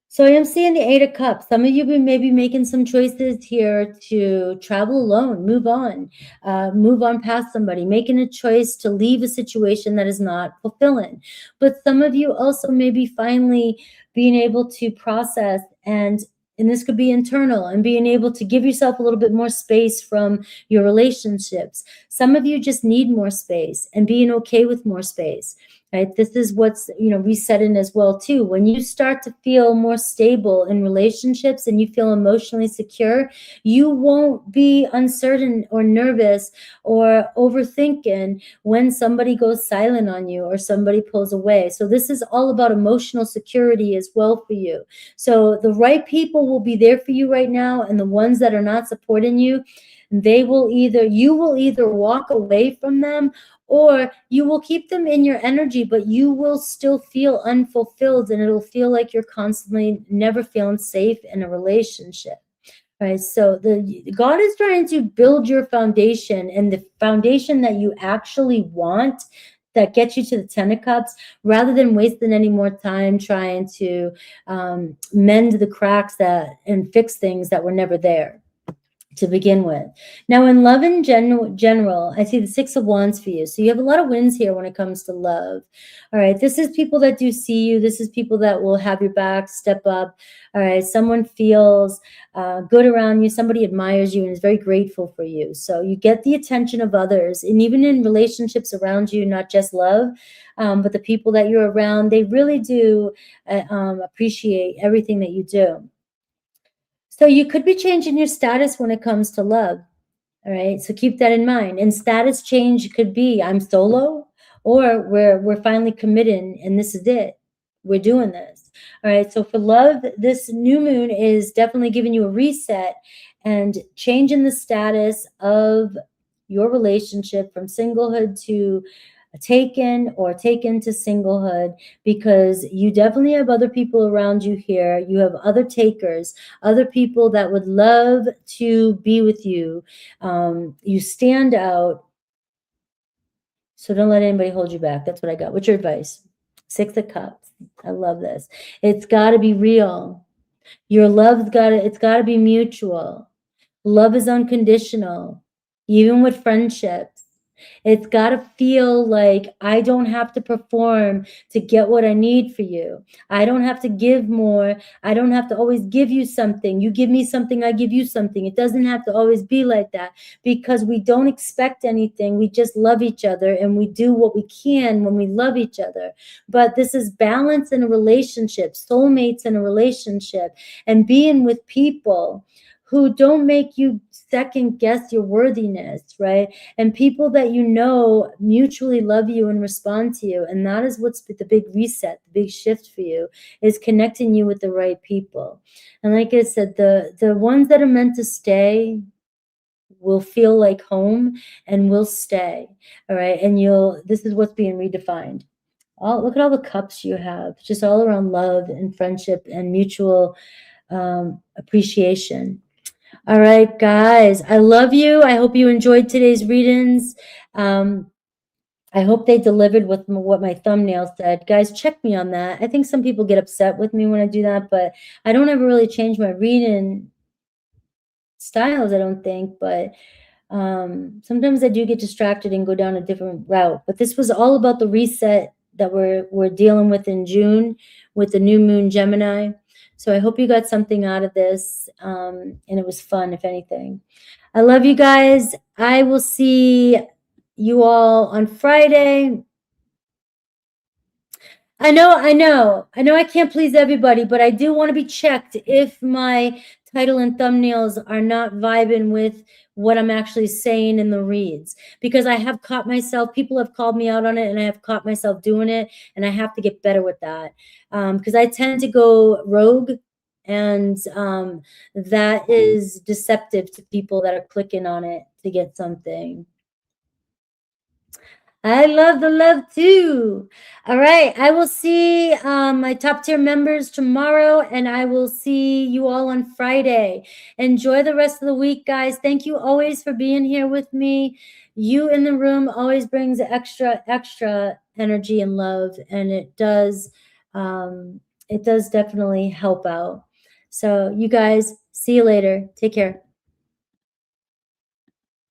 Speaker 1: So I am seeing the 8 of Cups. Some of you may be making some choices here to travel alone, move on past somebody, making a choice to leave a situation that is not fulfilling. But some of you also may be finally being able to process and this could be internal, and being able to give yourself a little bit more space from your relationships. Some of you just need more space and being okay with more space. Right? This is what's, you know, resetting as well too. When you start to feel more stable in relationships and you feel emotionally secure, you won't be uncertain or nervous or overthinking when somebody goes silent on you or somebody pulls away. So this is all about emotional security as well for you. So the right people will be there for you right now, and the ones that are not supporting you, you will either walk away from them, or you will keep them in your energy, but you will still feel unfulfilled, and it'll feel like you're constantly never feeling safe in a relationship. Right? So God is trying to build your foundation, and the foundation that you actually want, that gets you to the 10 of Cups, rather than wasting any more time trying to mend the cracks and fix things that were never there to begin with. Now, in love in general, I see the 6 of Wands for you. So you have a lot of wins here when it comes to love. All right. This is people that do see you. This is people that will have your back, step up. All right. Someone feels good around you. Somebody admires you and is very grateful for you. So you get the attention of others. And even in relationships around you, not just love, but the people that you're around, they really do appreciate everything that you do. So you could be changing your status when it comes to love. All right. So keep that in mind. And status change could be I'm solo, or we're finally committing and this is it. We're doing this. All right. So for love, this new moon is definitely giving you a reset and changing the status of your relationship from singlehood to taken to singlehood, because you definitely have other people around you here. You have other takers, other people that would love to be with you. You stand out. So don't let anybody hold you back. That's what I got. What's your advice? 6 of Cups. I love this. It's got to be real. Your love's it's got to be mutual. Love is unconditional, even with friendships. It's got to feel like I don't have to perform to get what I need for you. I don't have to give more. I don't have to always give you something. You give me something, I give you something. It doesn't have to always be like that, because we don't expect anything. We just love each other, and we do what we can when we love each other. But this is balance in a relationship, soulmates in a relationship, and being with people who don't make you second guess your worthiness, right? And people that you know mutually love you and respond to you. And that is what's the big reset, the big shift for you, is connecting you with the right people. And like I said, the ones that are meant to stay will feel like home and will stay. All right. And this is what's being redefined. Look at all the cups you have, just all around love and friendship and mutual appreciation. All right, guys, I love you. I hope you enjoyed today's readings. I hope they delivered with what my thumbnail said. Guys, check me on that. I think some people get upset with me when I do that, but I don't ever really change my reading styles, I don't think. But sometimes I do get distracted and go down a different route. But this was all about the reset that we're dealing with in June with the new moon Gemini. So I hope you got something out of this, and it was fun, if anything. I love you guys. I will see you all on Friday. I know I can't please everybody, but I do want to be checked if my title and thumbnails are not vibing with what I'm actually saying in the reads, because I have caught myself, people have called me out on it, and I have caught myself doing it, and I have to get better with that, because I tend to go rogue, and that is deceptive to people that are clicking on it to get something. I love the love too. All right. I will see my top tier members tomorrow, and I will see you all on Friday. Enjoy the rest of the week, guys. Thank you always for being here with me. You in the room always brings extra energy and love, and it does definitely help out. So you guys, see you later. Take care.